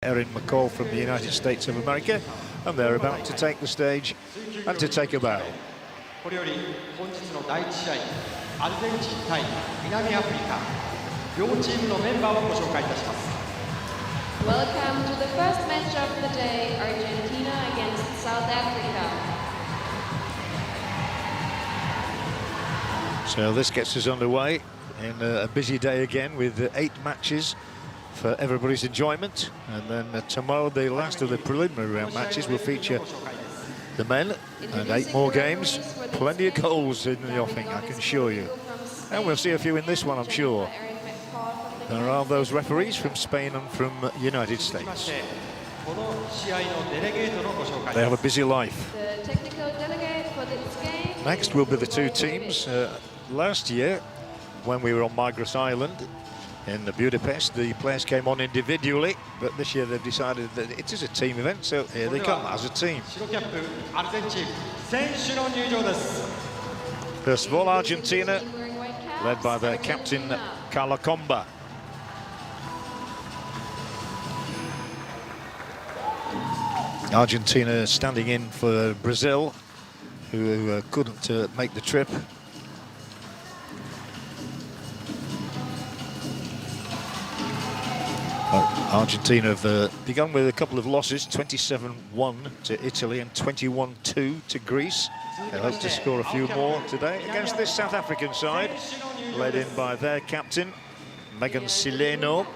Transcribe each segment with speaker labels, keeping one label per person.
Speaker 1: Erin McCall from the United States of America, and they're about to take the stage and to take a bow.
Speaker 2: Welcome to
Speaker 3: the first match of the day, Argentina against South Africa.
Speaker 1: So this gets us underway in a busy day again with 8 matches for everybody's enjoyment, and then tomorrow the last of the preliminary round matches will feature the men, and 8 more games, plenty of goals in the offing, I can assure you. And we'll see a few in this one, I'm sure. There are those referees from Spain and from United States. They have a busy life.
Speaker 3: The technical delegate for this game.
Speaker 1: Next will be the 2 teams. Last year, when we were on Migros Island in Budapest, the players came on individually, but this year they've decided that it is a team event, so here they come as a team. First of all, Argentina, led by their captain, Carla Comba. Argentina standing in for Brazil, who couldn't make the trip. Argentina have begun with a couple of losses, 27-1 to Italy and 21-2 to Greece. They hope to score a few more today against this South African side, led in by their captain, Megan Sileno.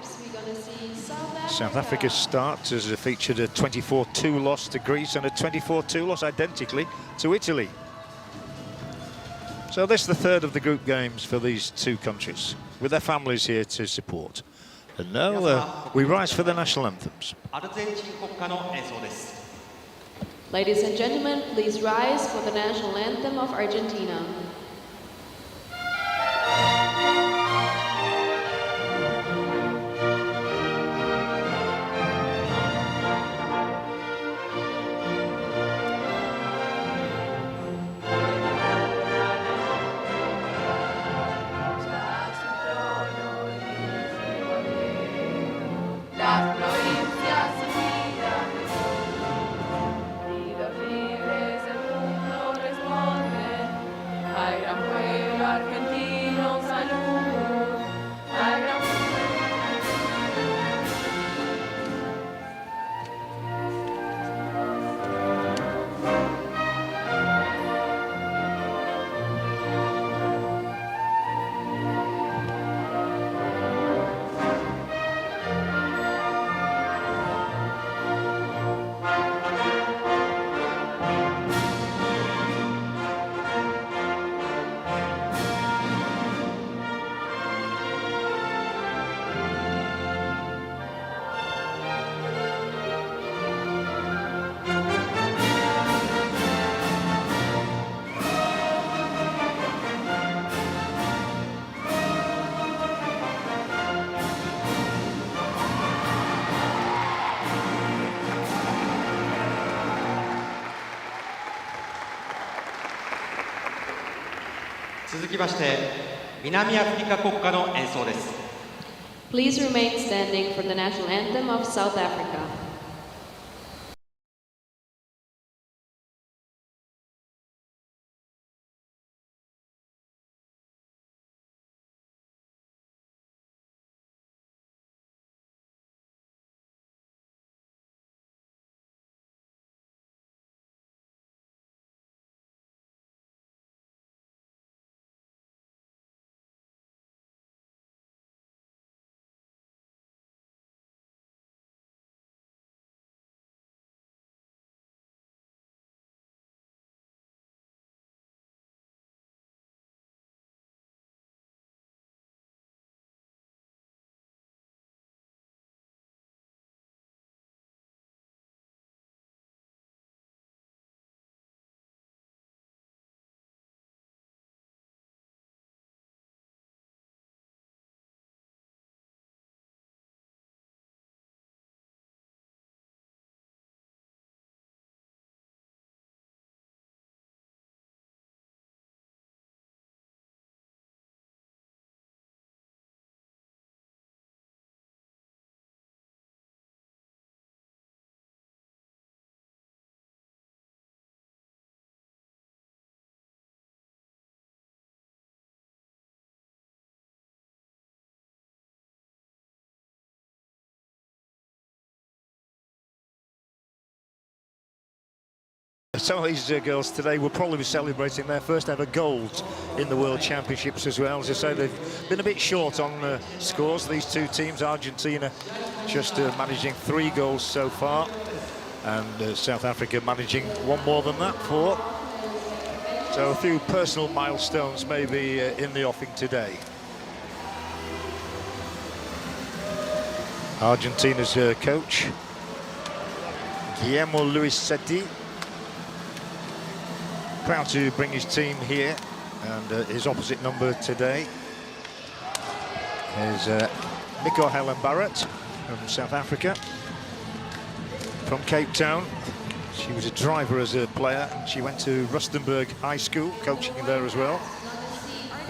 Speaker 1: South Africa's start has featured a 24-2 loss to Greece and a 24-2 loss identically to Italy. So this is the third of the group games for these 2 countries, with their families here to support. And now we rise for the national anthems.
Speaker 3: Ladies and gentlemen, please rise for the national anthem of Argentina.
Speaker 4: Las provincias unidas y los libres del mundo responden al gran pueblo argentino, salud, al gran
Speaker 3: Please remain standing for the national anthem of South Africa.
Speaker 1: Some of these girls today will probably be celebrating their first ever gold in the World Championships as well. As I say, they've been a bit short on scores, these two teams. Argentina just managing 3 goals so far, and South Africa managing 1 more than that, 4. So a few personal milestones maybe in the offing today. Argentina's coach, Guillermo Luis Seti, proud to bring his team here, and his opposite number today is Miko Helen Barrett from South Africa, from Cape Town. She was a driver as a player, and she went to Rustenburg High School, coaching there as well.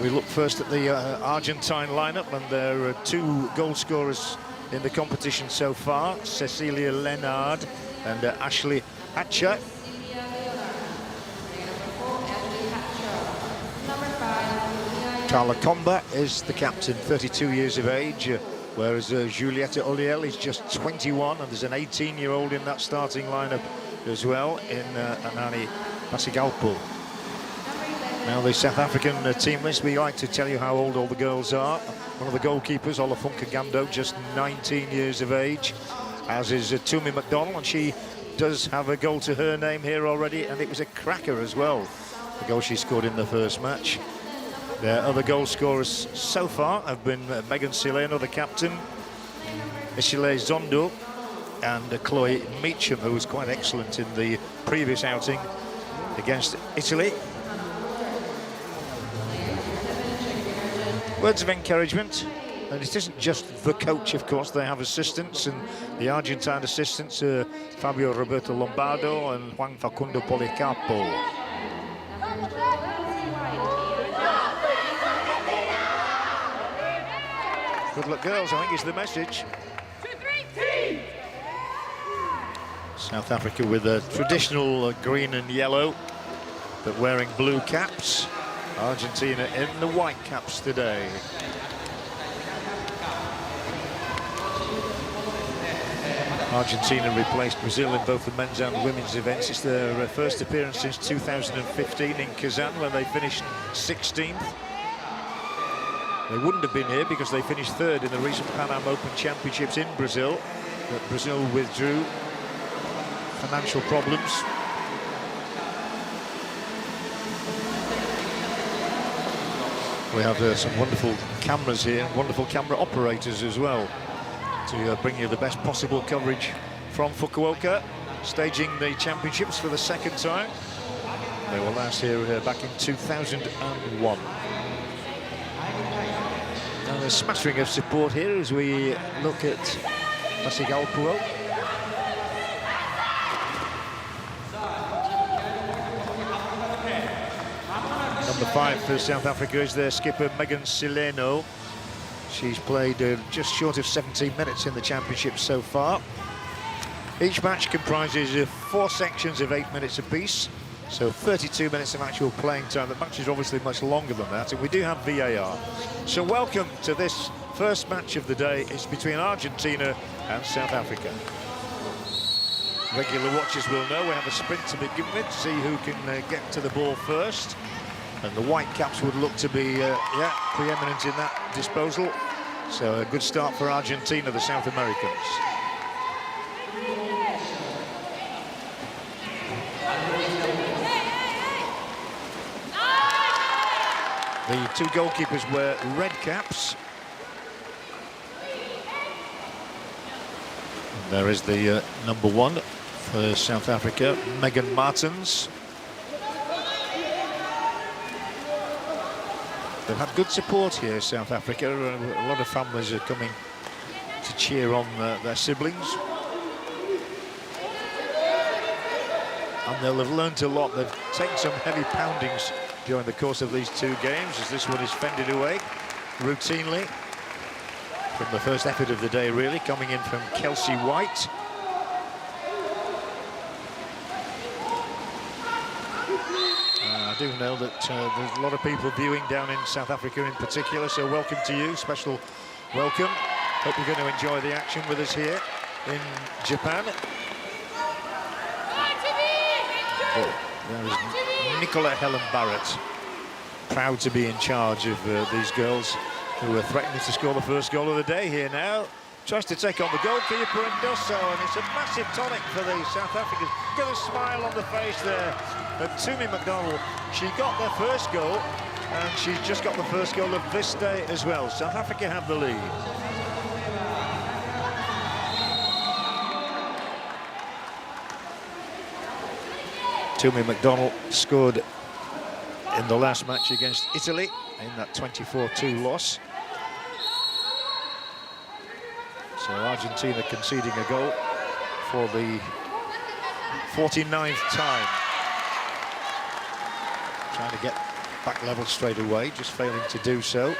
Speaker 1: We look first at the Argentine lineup, and there are 2 goal scorers in the competition so far, Cecilia Leonard and Ashley Hatcher. Carla Comba is the captain, 32 years of age, whereas Julieta Oliel is just 21, and there's an 18-year-old in that starting lineup as well, in Anani Pasigalpo. Now the South African team list, we like to tell you how old all the girls are. One of the goalkeepers, Olafunka Gando, just 19 years of age, as is Tumi McDonald, and she does have a goal to her name here already, and it was a cracker as well, the goal she scored in the first match. Their other goal scorers so far have been Megan Sileno, the captain, Ishile Zondo, and Chloe Meacham, who was quite excellent in the previous outing against Italy. Words of encouragement, and it isn't just the coach, of course. They have assistants, and the Argentine assistants are Fabio Roberto Lombardo and Juan Facundo Policarpo. Good luck, girls, I think is the message. South Africa with a traditional green and yellow, but wearing blue caps. Argentina in the white caps today. Argentina replaced Brazil in both the men's and women's events. It's their first appearance since 2015 in Kazan, where they finished 16th. They wouldn't have been here because they finished 3rd in the recent Pan Am Open Championships in Brazil, but Brazil withdrew. Financial problems. We have some wonderful cameras here, wonderful camera operators as well, to bring you the best possible coverage from Fukuoka, staging the championships for the 2nd time. They were last here back in 2001. And a smattering of support here as we look at Pasigalpo. Number 5 for South Africa is their skipper, Megan Sileno. She's played just short of 17 minutes in the championship so far. Each match comprises of 4 sections of 8 minutes apiece, so 32 minutes of actual playing time. The match is obviously much longer than that, and we do have VAR. So welcome to this first match of the day. It's between Argentina and South Africa. Regular watchers will know we have a sprint to begin with, see who can get to the ball first. And the white caps would look to be preeminent in that disposal. So a good start for Argentina, the South Americans. The 2 goalkeepers wear red caps. And there is the number 1 for South Africa, Megan Martens. They've had good support here, South Africa. A lot of families are coming to cheer on their siblings. And they'll have learnt a lot. They've taken some heavy poundings during the course of these 2 games, as this one is fended away routinely. From the first effort of the day, really, coming in from Kelsey White. I do know that there's a lot of people viewing down in South Africa in particular, so welcome to you, special welcome. Hope you're going to enjoy the action with us here in Japan. There is Nicola Helen Barrett, proud to be in charge of these girls who are threatening to score the first goal of the day here now. Tries to take on the goalkeeper and does so, and it's a massive tonic for the South Africans. Got a smile on the face there. And Tumi McDonald, she got their first goal, and she's just got the first goal of this day as well. South Africa have the lead. Tumi McDonald scored in the last match against Italy in that 24-2 loss. So Argentina conceding a goal for the 49th time. Trying to get back level straight away, just failing to do so.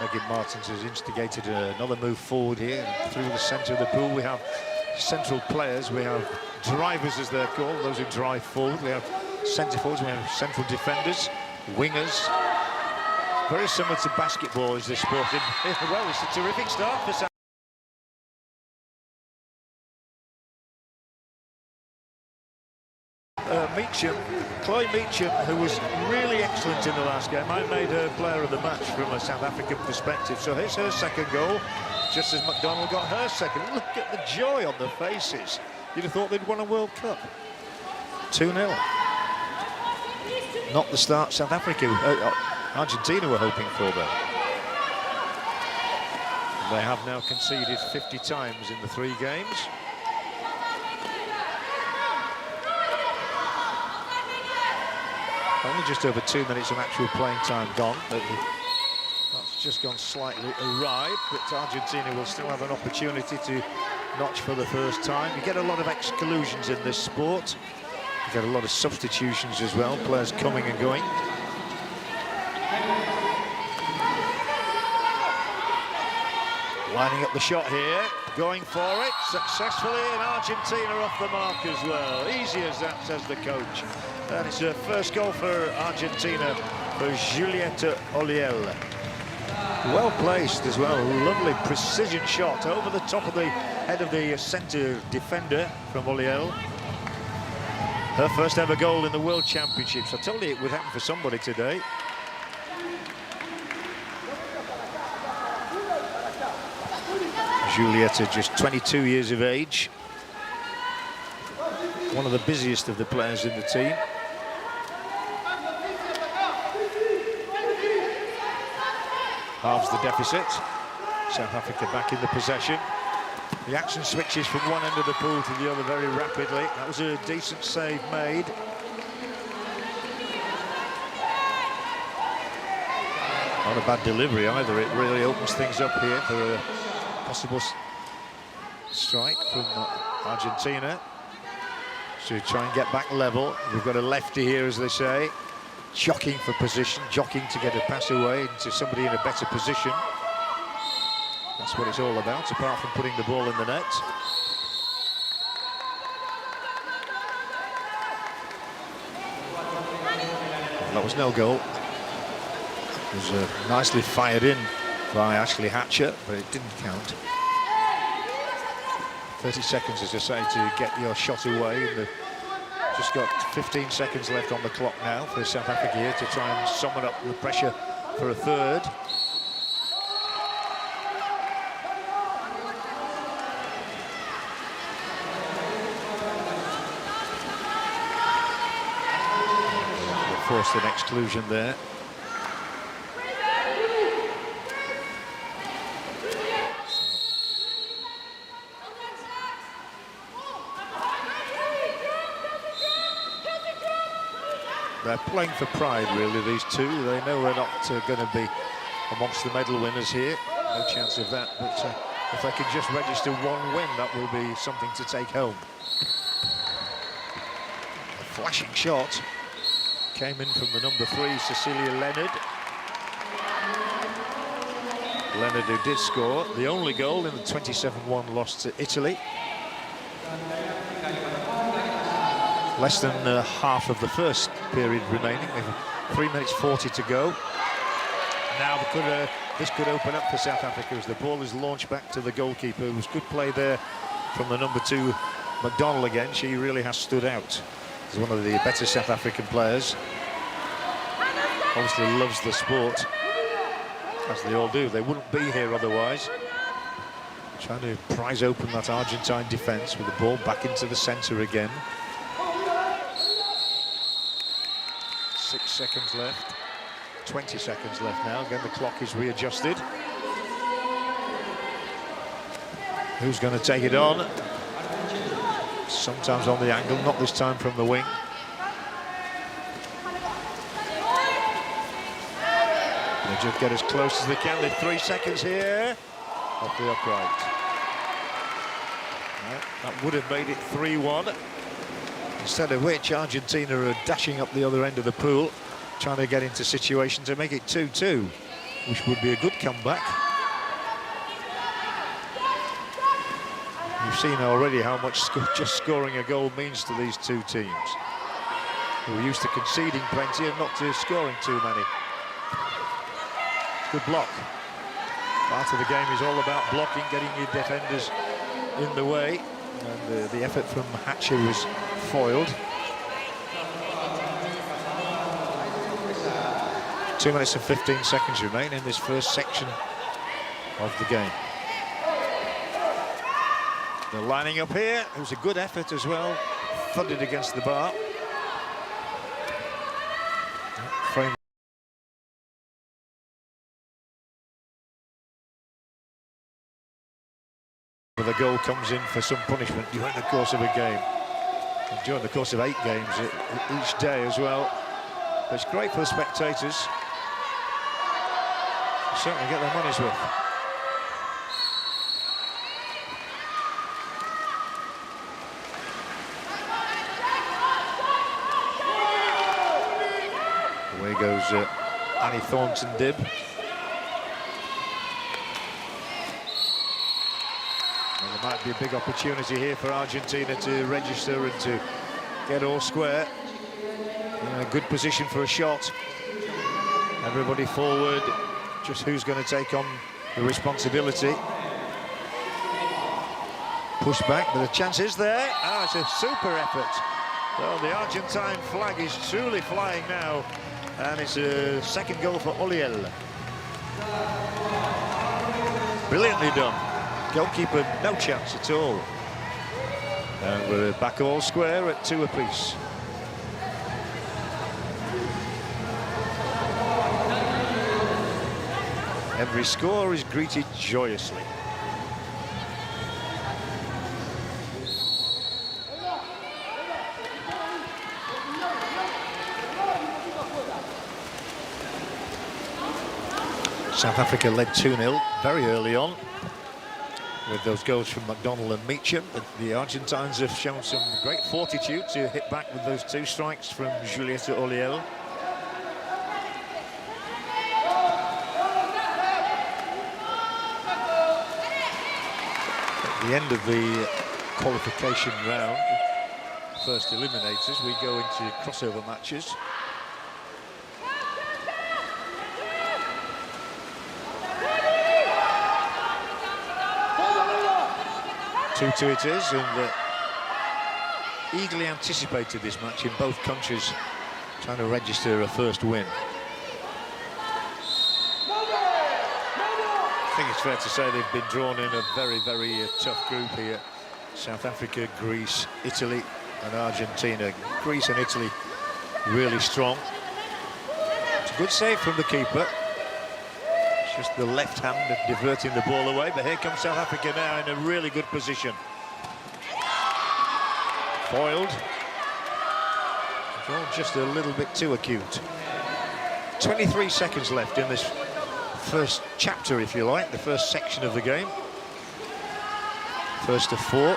Speaker 1: Megan Martins has instigated another move forward here. And through the centre of the pool we have central players, we have drivers as they're called, those who drive forward. We have centre forwards, we have central defenders, wingers. Very similar to basketball is this sport. Well, it's a terrific start for South. Chloe Meacham, who was really excellent in the last game. I made her player of the match from a South African perspective. So here's her second goal, just as McDonald got her second. Look at the joy on their faces. You'd have thought they'd won a World Cup. 2-0. Not the start South Africa, Argentina were hoping for though. They have now conceded 50 times in the 3 games. Only just over 2 minutes of actual playing time gone, but that's just gone slightly awry. But Argentina will still have an opportunity to notch for the first time. You get a lot of exclusions in this sport. You get a lot of substitutions as well, players coming and going. Lining up the shot here, going for it successfully, and Argentina off the mark as well. Easy as that, says the coach. And it's her first goal for Argentina, for Julieta Oliel. Well placed as well, lovely precision shot over the top of the head of the centre defender from Oliel. Her first ever goal in the World Championships. I told you it would happen for somebody today. Julieta, just 22 years of age. One of the busiest of the players in the team. Halves the deficit. South Africa back in the possession. The action switches from one end of the pool to the other very rapidly. That was a decent save made. Not a bad delivery either. It really opens things up here for a possible strike from Argentina to try and get back level. We've got a lefty here, as they say, jockeying for position, jockeying to get a pass away into somebody in a better position. That's what it's all about, apart from putting the ball in the net. That was no goal. It was nicely fired in by Ashley Hatcher, but it didn't count. 30 seconds, as I say, to get your shot away. And just got 15 seconds left on the clock now for South Africa here to try and summon up the pressure for a third. Forced an exclusion there. They're playing for pride, really, these two. They know they're not going to be amongst the medal winners here. No chance of that, but if they can just register one win, that will be something to take home. A flashing shot came in from the number 3, Cecilia Leonard. Leonard, who did score the only goal in the 27-1 loss to Italy. Less than half of the first period remaining. We have 3 minutes 40 to go. Now we could this could open up for South Africa as the ball is launched back to the goalkeeper. It was good play there from the number 2, McDonald again. She really has stood out as one of the better South African players. Obviously loves the sport, as they all do. They wouldn't be here otherwise. Trying to prise open that Argentine defence with the ball back into the centre again. 6 seconds left. 20 seconds left now. Again, the clock is readjusted. Who's going to take it on? Sometimes on the angle, not this time from the wing. They just get as close as they can. They've 3 seconds here. Off the upright. That would have made it 3-1. Instead of which, Argentina are dashing up the other end of the pool, trying to get into situation to make it 2-2, which would be a good comeback. You've seen already how much just scoring a goal means to these two teams, who are used to conceding plenty and not to scoring too many. Good block. Part of the game is all about blocking, getting your defenders in the way, and the effort from Hatcher was foiled. 2 minutes and 15 seconds remain in this first section of the game. They're lining up here. It was a good effort as well. Thudded against the bar. Frame. The goal comes in for some punishment during the course of a game. And during the course of 8 games each day as well. But it's great for the spectators. Certainly get their money's worth. Away goes Annie Thornton-Dibb. Well, there might be a big opportunity here for Argentina to register and to get all square. In a good position for a shot. Everybody forward. Just who's going to take on the responsibility. Push back, but the chance is there. Ah, it's a super effort. Well, the Argentine flag is truly flying now. And it's a second goal for Oliel. Brilliantly done. Goalkeeper, no chance at all. And we're back all square at 2 apiece. Every score is greeted joyously. South Africa led 2-0 very early on with those goals from McDonald and Meacham. The Argentines have shown some great fortitude to hit back with those 2 strikes from Julieta Oliel. At the end of the qualification round, first eliminators, we go into crossover matches. Two it is, and eagerly anticipated this match in both countries, trying to register a first win. I think it's fair to say they've been drawn in a very, very tough group here. South Africa, Greece, Italy and Argentina. Greece and Italy really strong. It's a good save from the keeper. It's just the left hand diverting the ball away, but here comes South Africa now in a really good position. Foiled. It's all just a little bit too acute. 23 seconds left in this first chapter, if you like, the first section of the game. First of 4.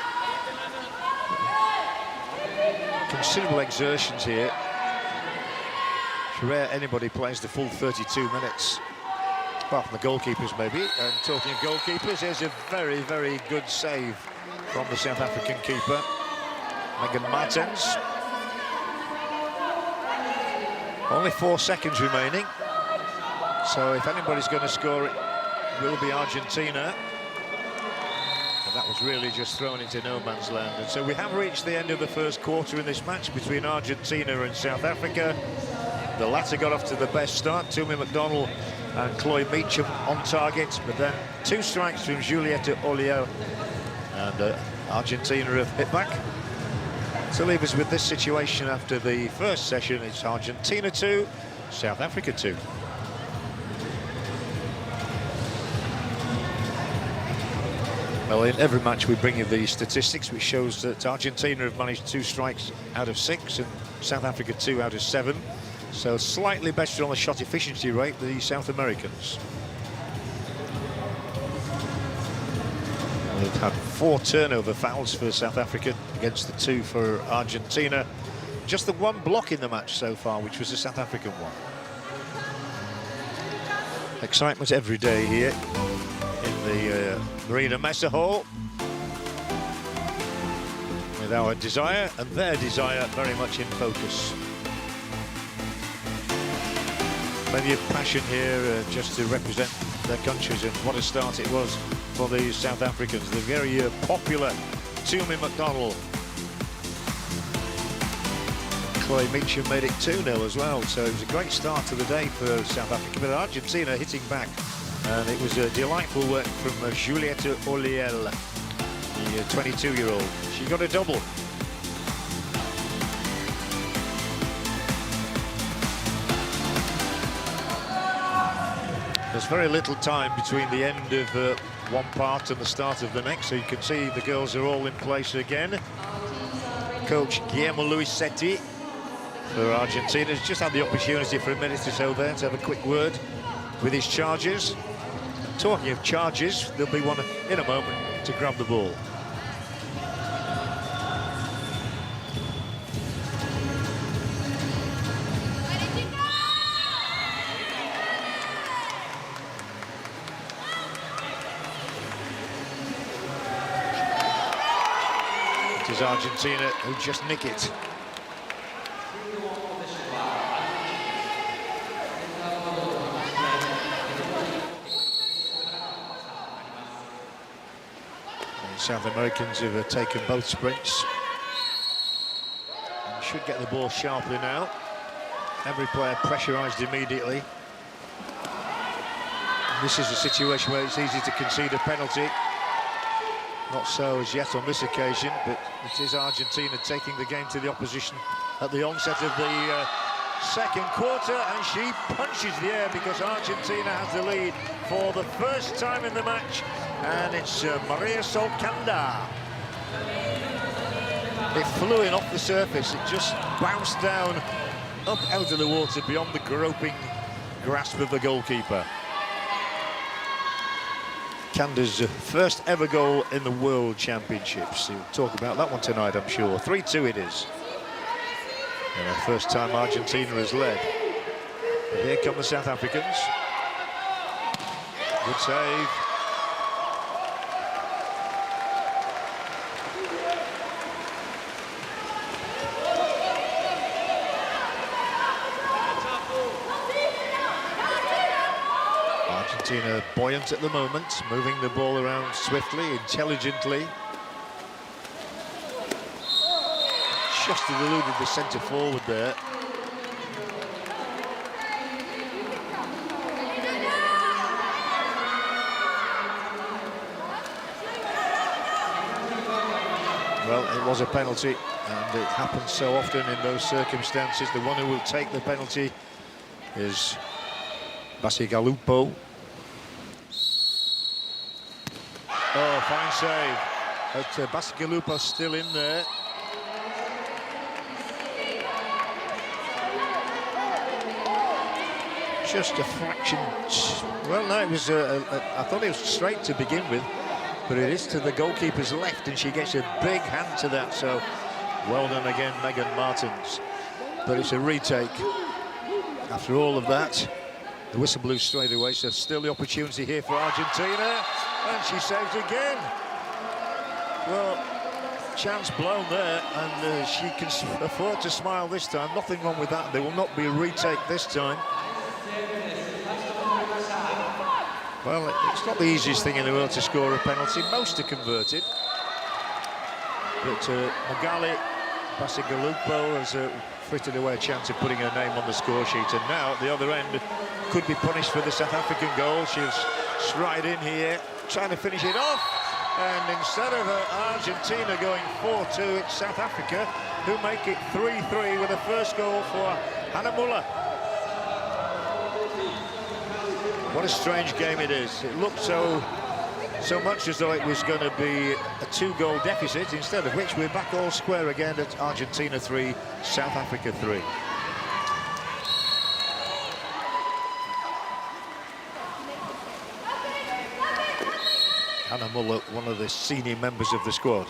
Speaker 1: Considerable exertions here. It's rare anybody plays the full 32 minutes. Apart from the goalkeepers, maybe. And talking of goalkeepers, here's a very, very good save from the South African keeper, Megan Martens. Only 4 seconds remaining. So if anybody's going to score it will be Argentina. And that was really just thrown into no man's land. And so we have reached the end of the first quarter in this match between Argentina and South Africa. The latter got off to the best start. Tumi McDonald and Chloe Meacham on target, but then 2 strikes from Julieta Oliel, and Argentina have hit back. To leave us with this situation after the first session, it's Argentina 2, South Africa 2. Well, in every match we bring you the statistics, which shows that Argentina have managed 2 strikes out of 6 and South Africa 2 out of 7. So slightly better on the shot efficiency rate, the South Americans. They've had 4 turnover fouls for South Africa against the 2 for Argentina. Just the 1 block in the match so far, which was the South African one. Excitement every day here in the Marina Mesa Hall, with our desire and their desire very much in focus. Plenty of passion here just to represent their countries, and what a start it was for the South Africans. The very popular Tumi McDonald. Chloe Meacham made it 2-0 as well, so it was a great start to the day for South Africa. But Argentina hitting back, and it was a delightful work from Julieta Oliel, the 22-year-old. She got a double. There's very little time between the end of one part and the start of the next, so you can see the girls are all in place again. Coach Guillermo Luisetti for Argentina has just had the opportunity for a minute or so there to have a quick word with his charges. Talking of charges, there'll be one in a moment to grab the ball. It is Argentina who just nick it. South Americans have taken both sprints and should get the ball sharply now. Every player pressurised immediately. This is a situation where it's easy to concede a penalty. Not so as yet on this occasion, but it is Argentina taking the game to the opposition at the onset of the second quarter, and she punches the air because Argentina has the lead for the first time in the match, and it's Maria Solcanda. It flew in off the surface, it just bounced down up out of the water beyond the groping grasp of the goalkeeper. Canda's first ever goal in the World Championships. We'll talk about that one tonight, I'm sure. 3-2 it is. And the first time Argentina has led. But here come the South Africans. Good save. Argentina buoyant at the moment, moving the ball around swiftly, intelligently. Just eluded the centre forward there. Well, it was a penalty, and it happens so often in those circumstances. The one who will take the penalty is Bacigalupo. Oh, fine save. But Bacigalupo's still in there. Just a fraction. Well, no, it was. I thought it was straight to begin with, but it is to the goalkeeper's left, and she gets a big hand to that. So, well done again, Megan Martins. But it's a retake. After all of that, the whistle blew straight away. So still the opportunity here for Argentina, and she saves again. Well, chance blown there, and she can afford to smile this time. Nothing wrong with that. There will not be a retake this time. Well, it's not the easiest thing in the world to score a penalty. Most are converted. But Magali Basigalupo has frittered away a chance of putting her name on the score sheet. And now, at the other end, could be punished for the South African goal. She's stride in here, trying to finish it off. And instead of Argentina going 4-2, it's South Africa who make it 3-3 with the first goal for Hannah Muller. What a strange game it is. It looked so much as though it was going to be a 2-goal deficit, instead of which we're back all square again at Argentina 3, South Africa 3. Hannah Muller, one of the senior members of the squad.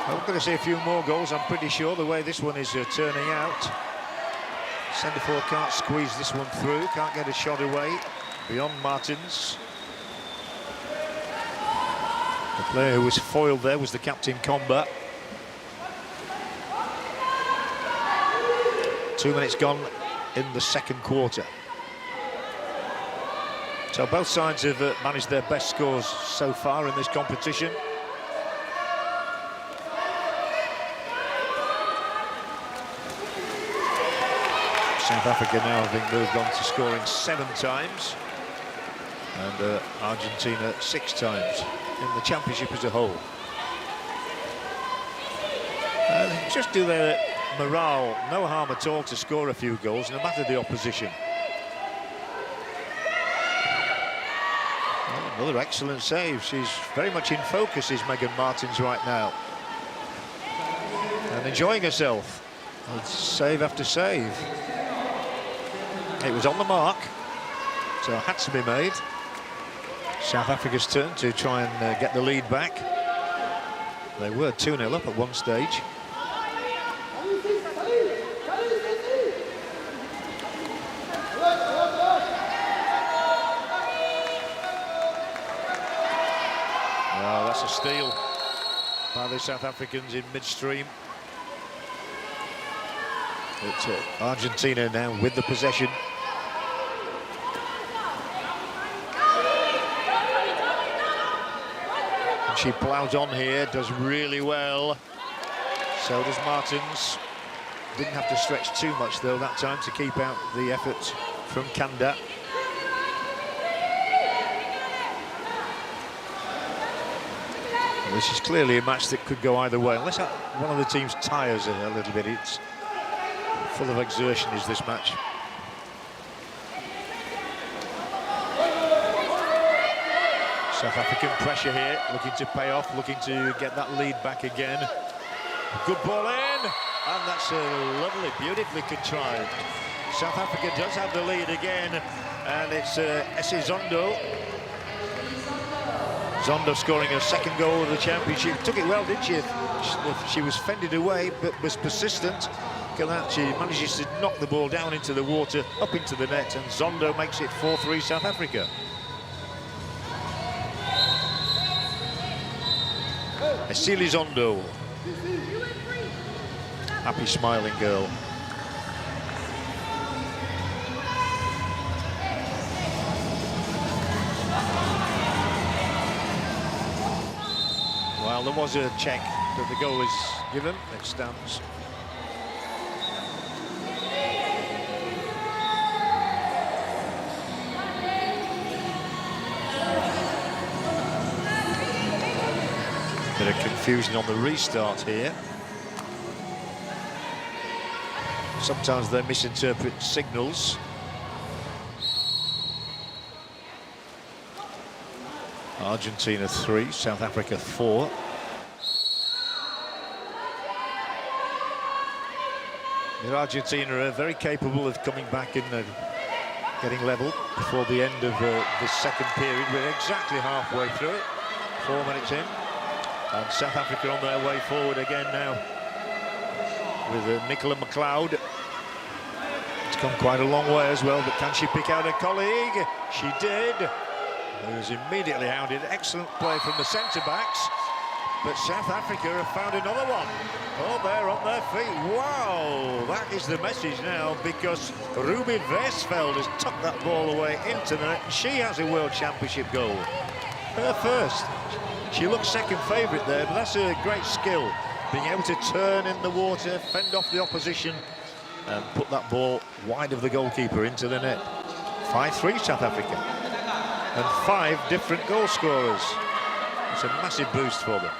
Speaker 1: We're going to see a few more goals, I'm pretty sure, the way this one is turning out. Centre-forward can't squeeze this one through, can't get a shot away beyond Martins. The player who was foiled there was the captain, Comba. 2 minutes gone in the second quarter. So both sides have managed their best scores so far in this competition. South Africa now having moved on to scoring 7 times, and Argentina 6 times in the championship as a whole. Just do their morale no harm at all to score a few goals, no matter the opposition. Well, another excellent save. She's very much in focus, is Megan Martins right now, and enjoying herself. Save after save. It was on the mark, so it had to be made. South Africa's turn to try and get the lead back. They were 2-0 up at one stage. Well, that's a steal by the South Africans in midstream. It's Argentina now with the possession. And she ploughs on here, does really well. So does Martins. Didn't have to stretch too much though that time to keep out the effort from Kanda. Well, this is clearly a match that could go either way, unless one of the teams tires a little bit. It's full of exertion is this match. South African pressure here, looking to pay off, looking to get that lead back again. Good ball in, and that's lovely, beautifully contrived. South Africa does have the lead again, and it's Essie Zondo. Zondo scoring her second goal of the championship. Took it well, didn't she? She was fended away, but was persistent. She manages to knock the ball down into the water, up into the net, and Zondo makes it 4-3 South Africa. Esili Zondo. Happy, smiling girl. Well, there was a check that the goal is given. It stands. Bit of confusion on the restart here. Sometimes they misinterpret signals. Argentina 3, South Africa 4. Argentina are very capable of coming back and getting level before the end of the second period. We're exactly halfway through it, 4 minutes in. And South Africa on their way forward again now with Nicola McLeod. It's come quite a long way as well, but can she pick out her colleague? She did. It was immediately hounded. Excellent play from the centre-backs. but South Africa have found another one. Oh, they're on their feet. Wow, that is the message now, because Ruby Versfeld has tucked that ball away into the net. She has a World Championship goal. Her first. She looks second favourite there, but that's a great skill. Being able to turn in the water, fend off the opposition, and put that ball wide of the goalkeeper into the net. 5-3 South Africa. And 5 different goal scorers. It's a massive boost for them.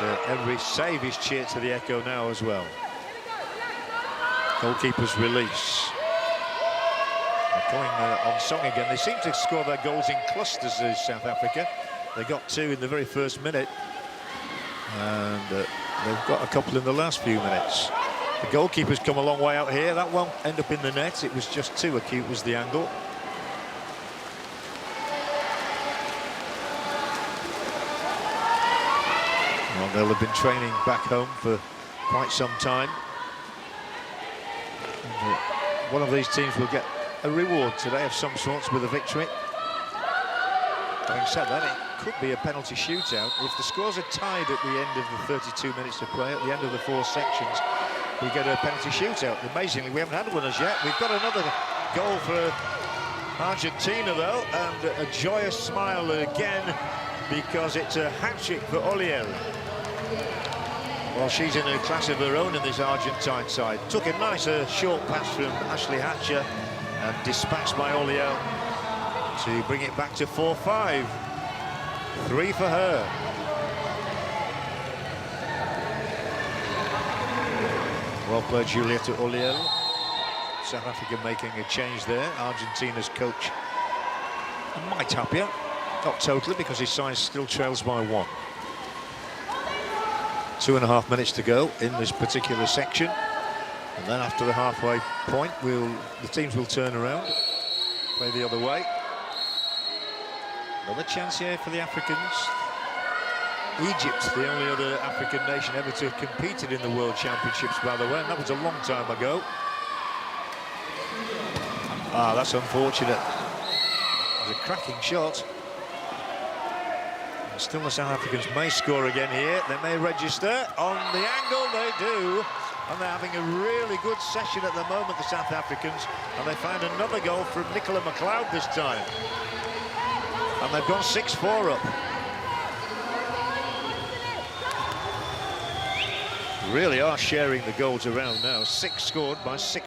Speaker 1: And every save is cheered to the echo now as well. Goalkeeper's release. They're going on song again. They seem to score their goals in clusters, South Africa. They got 2 in the very first minute. And they've got a couple in the last few minutes. The goalkeeper's come a long way out here. That won't end up in the net. It was just too acute was the angle. Well, they'll have been training back home for quite some time. And, one of these teams will get a reward today of some sorts with a victory. Having said that, it could be a penalty shootout. If the scores are tied at the end of the 32 minutes of play, at the end of the 4 sections, we get a penalty shootout. Amazingly, we haven't had one as yet. We've got another goal for Argentina, though, and a joyous smile again, because it's a hat-trick for Oliel. Well, she's in a class of her own in this Argentine side. Took a nice short pass from Ashley Hatcher and dispatched by Oliel to bring it back to 4-5. 3 for her. Well played, Julieta Oliel. South Africa making a change there. Argentina's coach might happier. Not totally, because his side still trails by 1. 2.5 minutes to go in this particular section. And then after the halfway point, the teams will turn around, play the other way. Another chance here for the Africans. Egypt, the only other African nation ever to have competed in the World Championships, by the way, and that was a long time ago. Ah, that's unfortunate. It was a cracking shot. And still the South Africans may score again here. They may register. On the angle, they do. And they're having a really good session at the moment, the South Africans. And they found another goal from Nicola McLeod this time. And they've gone 6-4 up. Really are sharing the goals around now. 6 scored by 6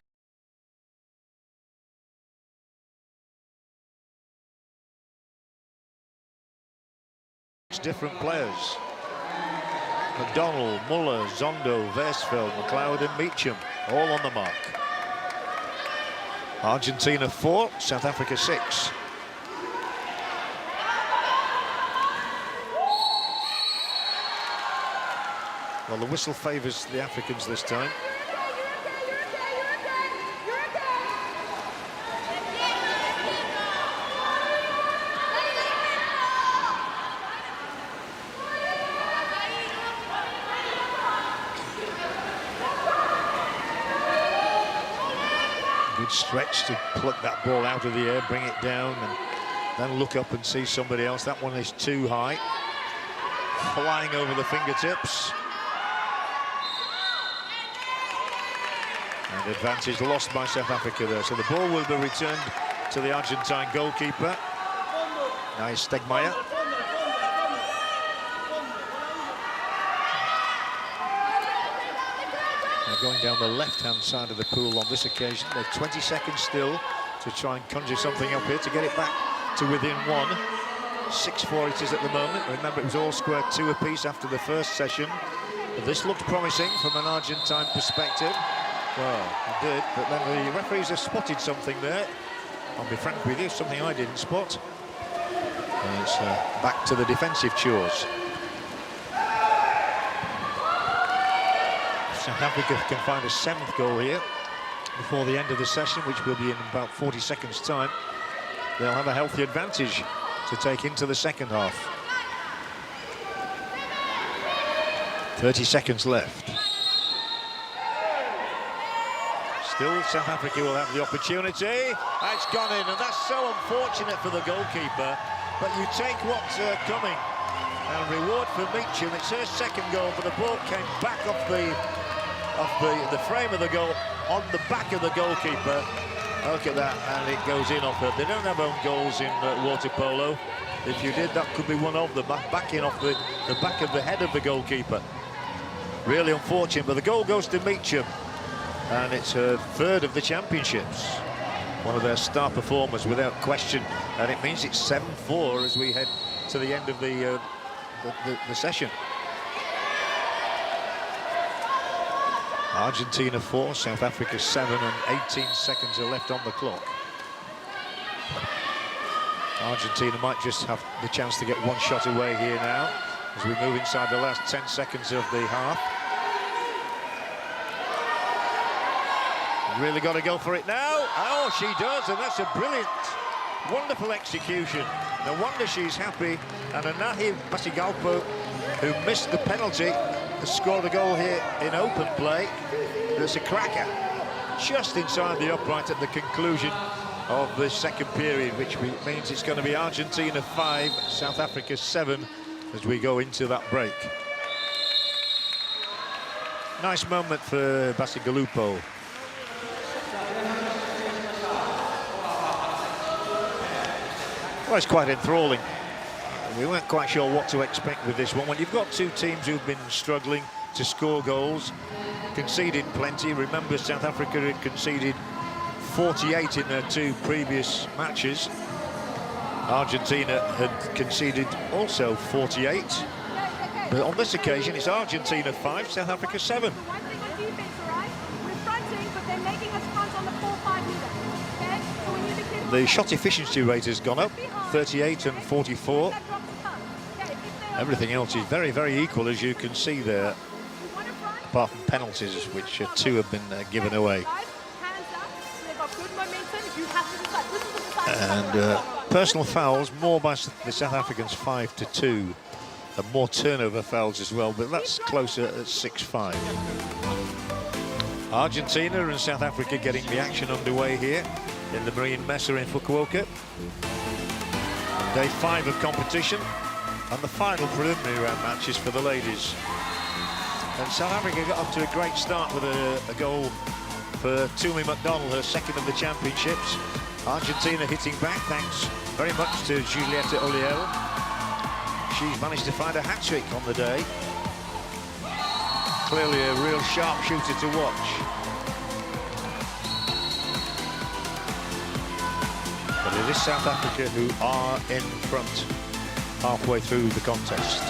Speaker 1: different players. McDonald, Muller, Zondo, Versfeld, McLeod and Meacham, all on the mark. Argentina 4, South Africa 6. Well, the whistle favours the Africans this time. Good stretch to pluck that ball out of the air, bring it down, and then look up and see somebody else. That one is too high. Flying over the fingertips. And advantage lost by South Africa there. So the ball will be returned to the Argentine goalkeeper. Nice Stegmaier. They're going down the left-hand side of the pool on this occasion. They're 20 seconds still to try and conjure something up here to get it back to within 1. 6-4 it is at the moment. Remember, it was all square 2 apiece after the first session. But this looked promising from an Argentine perspective. Well, it did, but then the referees have spotted something there. I'll be frank with you, something I didn't spot. And it's back to the defensive chores. South Africa can find a 7th goal here before the end of the session, which will be in about 40 seconds' time. They'll have a healthy advantage to take into the second half. 30 seconds left. Still, South Africa will have the opportunity. It's gone in, and that's so unfortunate for the goalkeeper. But you take what's coming. And reward for Meacham. It's her second goal, but the ball came back off the frame of the goal on the back of the goalkeeper. Look at that, and it goes in off her. They don't have own goals in water polo. If you did, that could be one of them. Back in off the back of the head of the goalkeeper. Really unfortunate, but the goal goes to Meacham. And it's her third of the championships. One of their star performers, without question. And it means it's 7-4 as we head to the end of the session. Argentina 4, South Africa 7, and 18 seconds are left on the clock. Argentina might just have the chance to get one shot away here now as we move inside the last 10 seconds of the half. Really got to go for it now. Oh, she does, and that's a brilliant, wonderful execution. No wonder she's happy. And Anahi Basigalpo, who missed the penalty, has scored a goal here in open play. There's a cracker just inside the upright at the conclusion of the second period, which means it's going to be Argentina 5, South Africa 7 as we go into that break. Nice moment for Basigalupo. Well, it's quite enthralling. We weren't quite sure what to expect with this one. When you've got two teams who've been struggling to score goals, conceded plenty. Remember, South Africa had conceded 48 in their two previous matches. Argentina had conceded also 48. But on this occasion, it's Argentina 5, South Africa 7. The shot efficiency rate has gone up, 38 and 44. Everything else is very, very equal, as you can see there, apart from penalties, which two have been given away. And personal fouls, more by the South Africans 5-2, and more turnover fouls as well, but that's closer at 6-5. Argentina and South Africa getting the action underway here in the Marine Mesa in Fukuoka. Day 5 of competition, and the final preliminary round matches for the ladies. And South Africa got off to a great start with a goal for Tumi McDonald, her second of the championships. Argentina hitting back, thanks very much to Julieta Oliel. She's managed to find a hat-trick on the day. Clearly a real sharp shooter to watch. But it is South Africa who are in front halfway through the contest.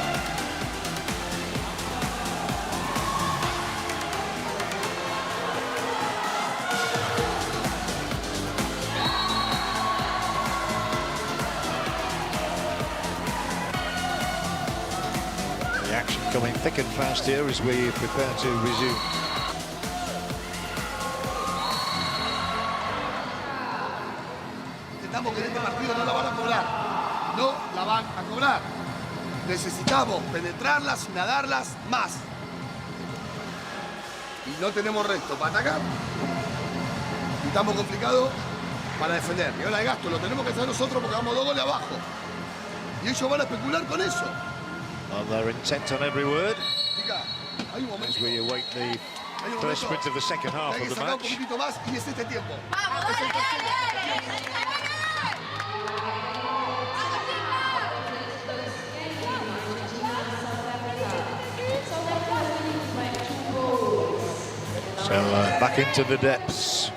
Speaker 1: The action coming thick and fast here as we prepare to resume.
Speaker 2: Necesitamos que en este partido no la van a cobrar. No la van a cobrar. Necesitamos penetrarlas y nadarlas más. Y no tenemos resto para atacar. Y estamos complicados para defender. Y ahora el gasto lo tenemos que hacer nosotros porque vamos 2 goles abajo. Y ellos van a especular con eso.
Speaker 1: Well, they're intent on every word
Speaker 2: Chica, hay un momento.
Speaker 1: as we await the first sprint of the second half
Speaker 2: Hay
Speaker 1: of
Speaker 2: que
Speaker 1: the
Speaker 2: sacar un
Speaker 1: match.
Speaker 2: poquitito más y es este tiempo. Es el tercero.
Speaker 1: So back into the depths.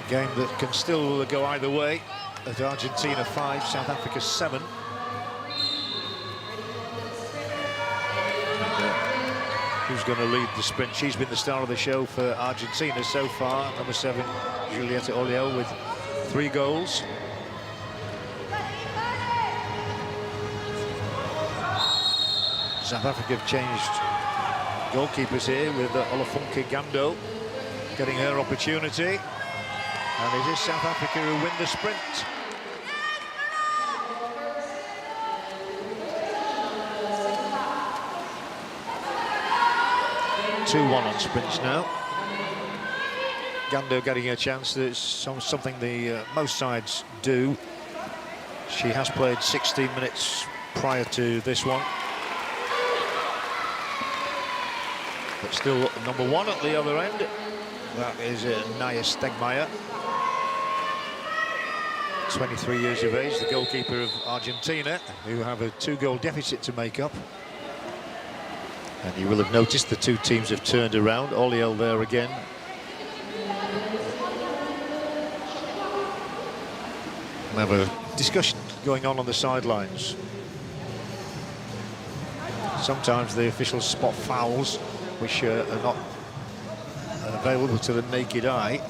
Speaker 1: A game that can still go either way at Argentina 5, South Africa 7. Who's going to lead the sprint? She's been the star of the show for Argentina so far. Number 7, Julieta Oliel, with 3 goals. South Africa have changed goalkeepers here with Olafunke Gando getting her opportunity. And it is South Africa who win the sprint. 2-1 on sprints now. Gando getting a chance. That's something the most sides do. She has played 16 minutes prior to this one. But still number one at the other end. That is Naya Stegmaier. 23 years of age, the goalkeeper of Argentina, who have a 2-goal deficit to make up. And you will have noticed the two teams have turned around. Oliel there again. We'll have a discussion going on the sidelines. Sometimes the officials spot fouls which are not available to the naked eye.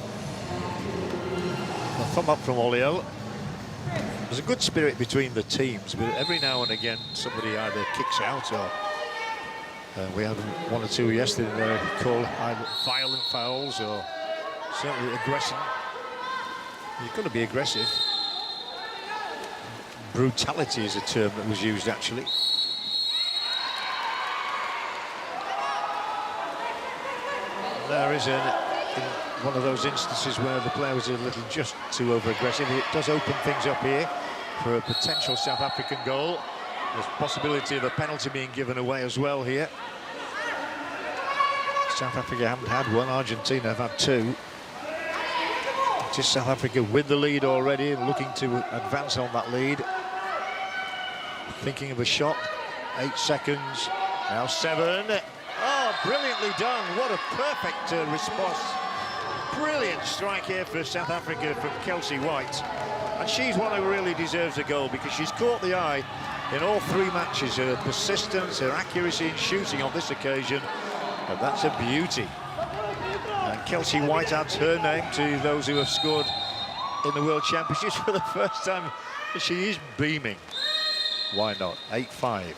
Speaker 1: A thumb up from Oliel. There's a good spirit between the teams, but every now and again somebody either kicks out or we had one or two yesterday that called either violent fouls or certainly aggression. You've got to be aggressive. Brutality is a term that was used actually. There is in one of those instances where the player was a little just too over-aggressive. It does open things up here for a potential South African goal. There's possibility of a penalty being given away as well here. South Africa haven't had one, Argentina have had two. Just South Africa with the lead already, looking to advance on that lead. Thinking of a shot, 8 seconds, now 7. Oh, brilliantly done, what a perfect response. Brilliant strike here for South Africa from Kelsey White. And she's one who really deserves a goal because she's caught the eye in all 3 matches. Her persistence, her accuracy in shooting on this occasion, and that's a beauty. And Kelsey White adds her name to those who have scored in the World Championships for the first time. She is beaming. Why not? 8-5.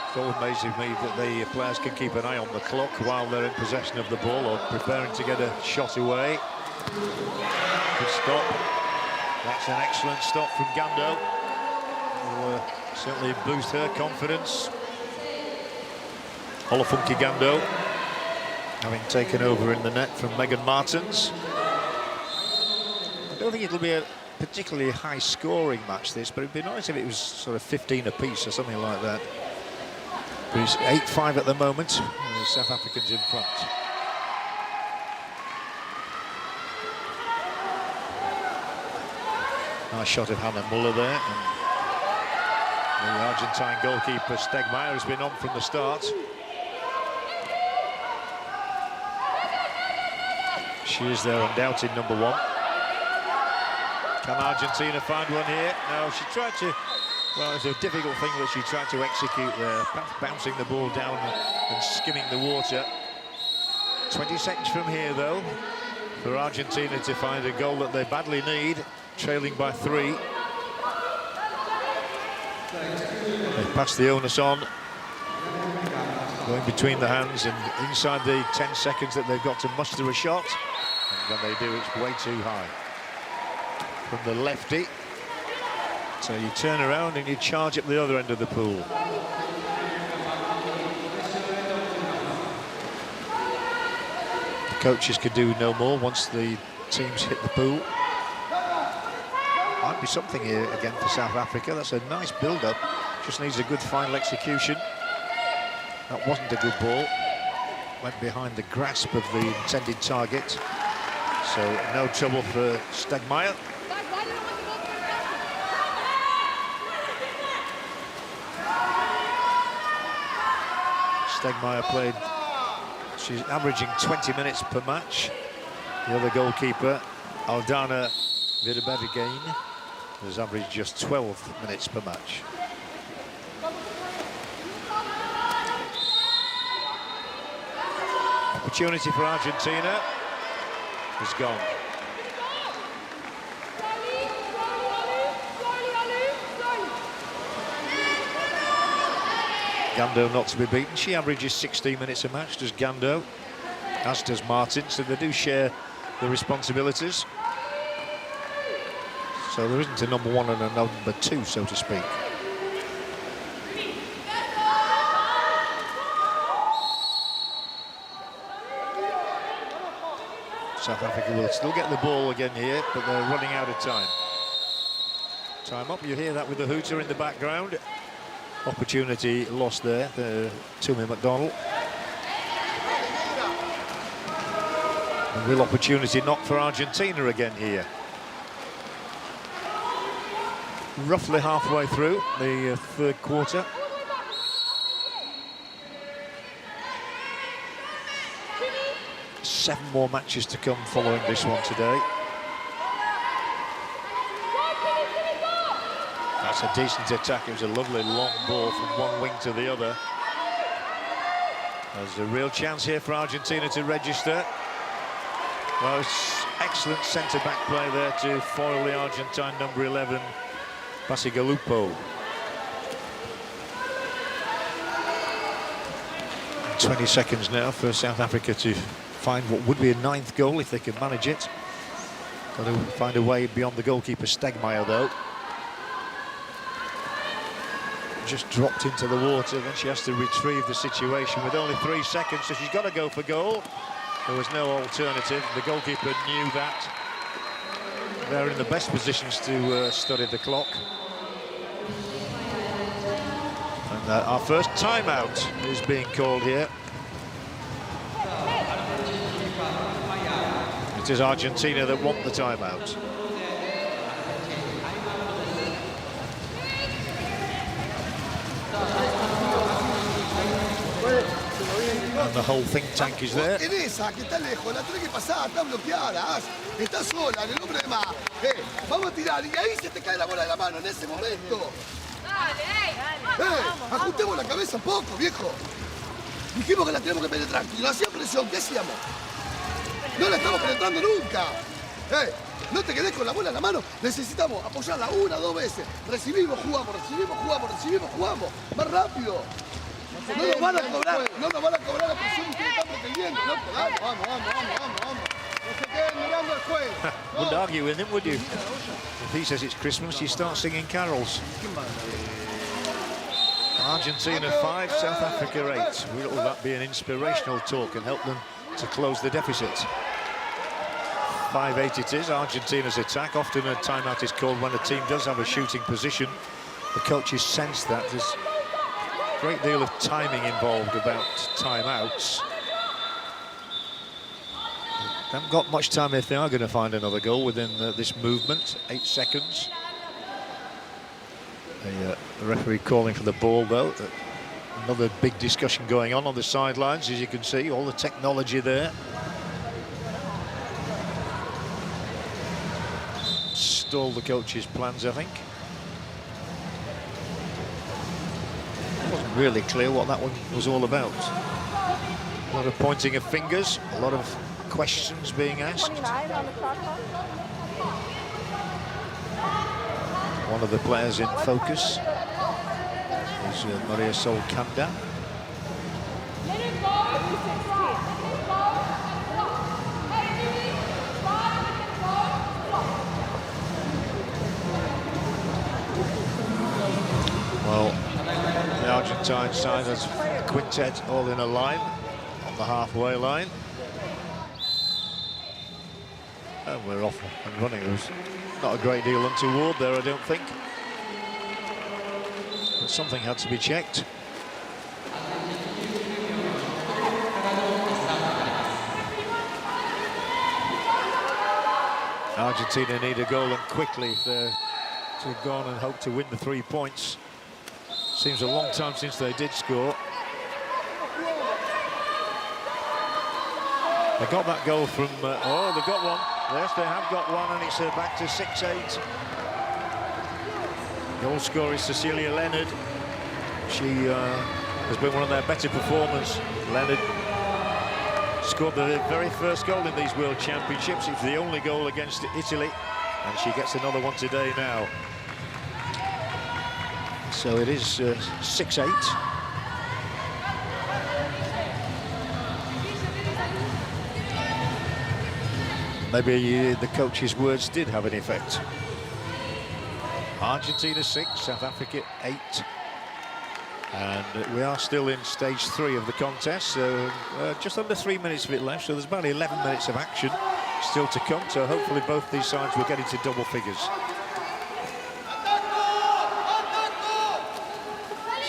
Speaker 1: It's always amazing me that the players can keep an eye on the clock while they're in possession of the ball or preparing to get a shot away. Good stop. That's an excellent stop from Gando. Will certainly boost her confidence. Olafunke Gando, having taken over in the net from Megan Martins. I don't think it'll be a particularly high-scoring match, this, but it'd be nice if it was sort of 15 apiece or something like that. But it's 8-5 at the moment, and the South Africans in front. Nice shot of Hannah Muller there. And the Argentine goalkeeper Stegmaier has been on from the start. She is their undoubted number 1. Can Argentina find one here? No, she tried to. Well, it's a difficult thing that she tried to execute there, bouncing the ball down and skimming the water. 20 seconds from here, though, for Argentina to find a goal that they badly need, trailing by 3. They pass the onus on, going between the hands and inside the 10 seconds that they've got to muster a shot. And when they do, it's way too high. From the lefty. So you turn around and you charge up the other end of the pool. The coaches could do no more once the teams hit the pool. Might be something here again for South Africa. That's a nice build-up. Just needs a good final execution. That wasn't a good ball. Went behind the grasp of the intended target. So no trouble for Stegmaier. Stegmaier played, she's averaging 20 minutes per match. The other goalkeeper, Aldana Vidbergen, has averaged just 12 minutes per match. Opportunity for Argentina is gone. Gando not to be beaten. She averages 16 minutes a match, does Gando, as does Martin, so they do share the responsibilities. So there isn't a number 1 and a number 2, so to speak. South Africa will still get the ball again here, but they're running out of time. Time up, you hear that with the hooter in the background. Opportunity lost there, to McDonald. A real opportunity knocked for Argentina again here. Roughly halfway through the third quarter. Seven more matches to come following this one today. That's a decent attack. It was a lovely long ball from one wing to the other. There's a real chance here for Argentina to register. Well, it's excellent centre-back play there to foil the Argentine number 11, Basigalupo. 20 seconds now for South Africa to find what would be a 9th goal if they can manage it. Got to find a way beyond the goalkeeper Stegmaier though. Just dropped into the water, then she has to retrieve the situation with only 3 seconds, so she's got to go for goal. There was no alternative. The goalkeeper knew that. They're in the best positions to study the clock. And our first timeout is being called here. It is Argentina that want the timeout. And the whole think tank is there.
Speaker 2: En esa, que está lejos, la tenés que pasar, está bloqueada, está sola, en el hombre de más. Vamos a tirar, y ahí se te cae la bola de la mano en ese momento. Ajustemos la cabeza un poco, viejo. Dijimos que la tenemos que penetrar, y no hacía presión, ¿qué hacíamos? No la estamos penetrando nunca. No te quedes con la bola en la mano, necesitamos apoyarla 1 o 2 veces. Recibimos, jugamos, recibimos, jugamos, recibimos, jugamos. Más rápido. No nos van a cobrar, no nos van a cobrar la presión que están pretendiendo. No, vamos. No se queden mirando el juego.
Speaker 1: Wouldn't argue with him, would you? If he says it's Christmas, you start singing carols. Argentina 5, South Africa 8. Will that be an inspirational talk and help them to close the deficit? 5-8 it is, Argentina's attack. Often a timeout is called when a team does have a shooting position. The coaches sense that there's a great deal of timing involved about timeouts. They haven't got much time if they are going to find another goal within this movement. 8 seconds. The referee calling for the ball though. Another big discussion going on the sidelines, as you can see, all the technology there. Stalled the coach's plans, I think. It wasn't really clear what that one was all about. A lot of pointing of fingers, a lot of questions being asked. One of the players in focus is Maria Sol Kanda. Well, the Argentine side has a quintet all in a line on the halfway line. And we're off and running. There's not a great deal untoward there, I don't think. But something had to be checked. Argentina need a goal and quickly if they're to go on and hope to win the 3 points. Seems a long time since they did score. They got that goal from, oh, they got one. Yes, they have got one, and it's back to 6-8. Goal scorer is Cecilia Leonard. She has been one of their better performers. Leonard scored the very first goal in these World Championships. It's the only goal against Italy, and she gets another one today now. So it is 6-8. Maybe the coach's words did have an effect. Argentina 6, South Africa 8. And we are still in stage 3 of the contest, so just under 3 minutes of it left, so there's about 11 minutes of action still to come, so hopefully both these sides will get into double figures.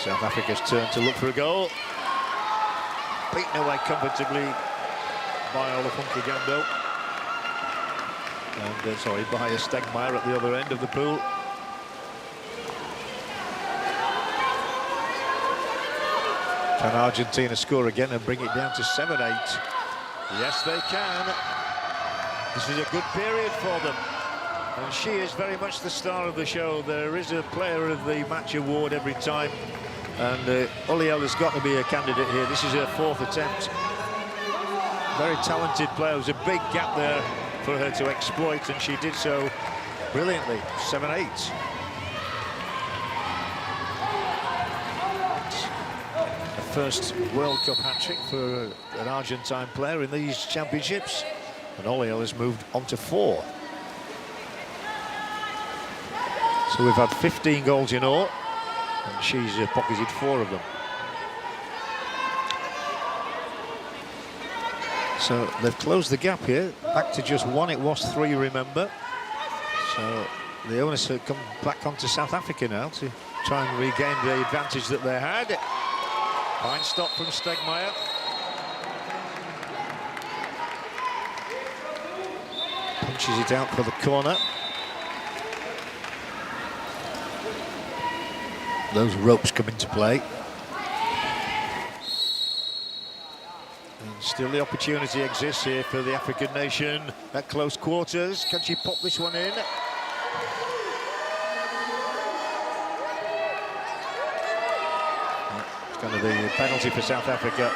Speaker 1: South Africa's turn to look for a goal. Beaten away comfortably by Olafunke Gando. And, sorry, by Stegmaier at the other end of the pool. Can Argentina score again and bring it down to 7-8? Yes, they can. This is a good period for them. And she is very much the star of the show. There is a player of the match award every time. And Oliel has got to be a candidate here. This is her 4th attempt. Very talented player. There's a big gap there for her to exploit, and she did so brilliantly. 7-8. First World Cup hat-trick for an Argentine player in these championships, and Oliel has moved on to 4. So we've had 15 goals in all, and she's pocketed 4 of them. So they've closed the gap here, back to just 1. It was 3, remember. So the onus have come back onto South Africa now to try and regain the advantage that they had. Fine stop from Stegmaier. Punches it out for the corner. Those ropes come into play. And still the opportunity exists here for the African nation at close quarters. Can she pop this one in? Going to be a penalty for South Africa.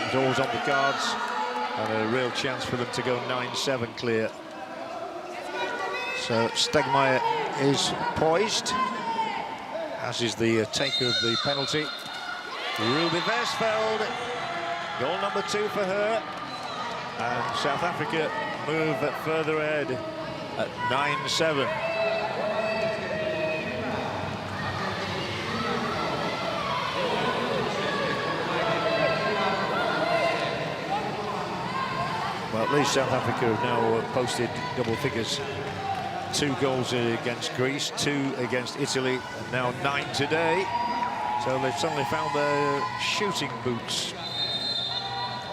Speaker 1: It's always on the cards, and a real chance for them to go 9-7 clear. So Stegmaier is poised, as is the taker of the penalty. Ruby Versfeld, goal number 2 for her. And South Africa move further ahead at 9-7. Well, at least South Africa have now posted double figures. 2 goals against Greece, 2 against Italy, and now 9 today. So they've suddenly found their shooting boots,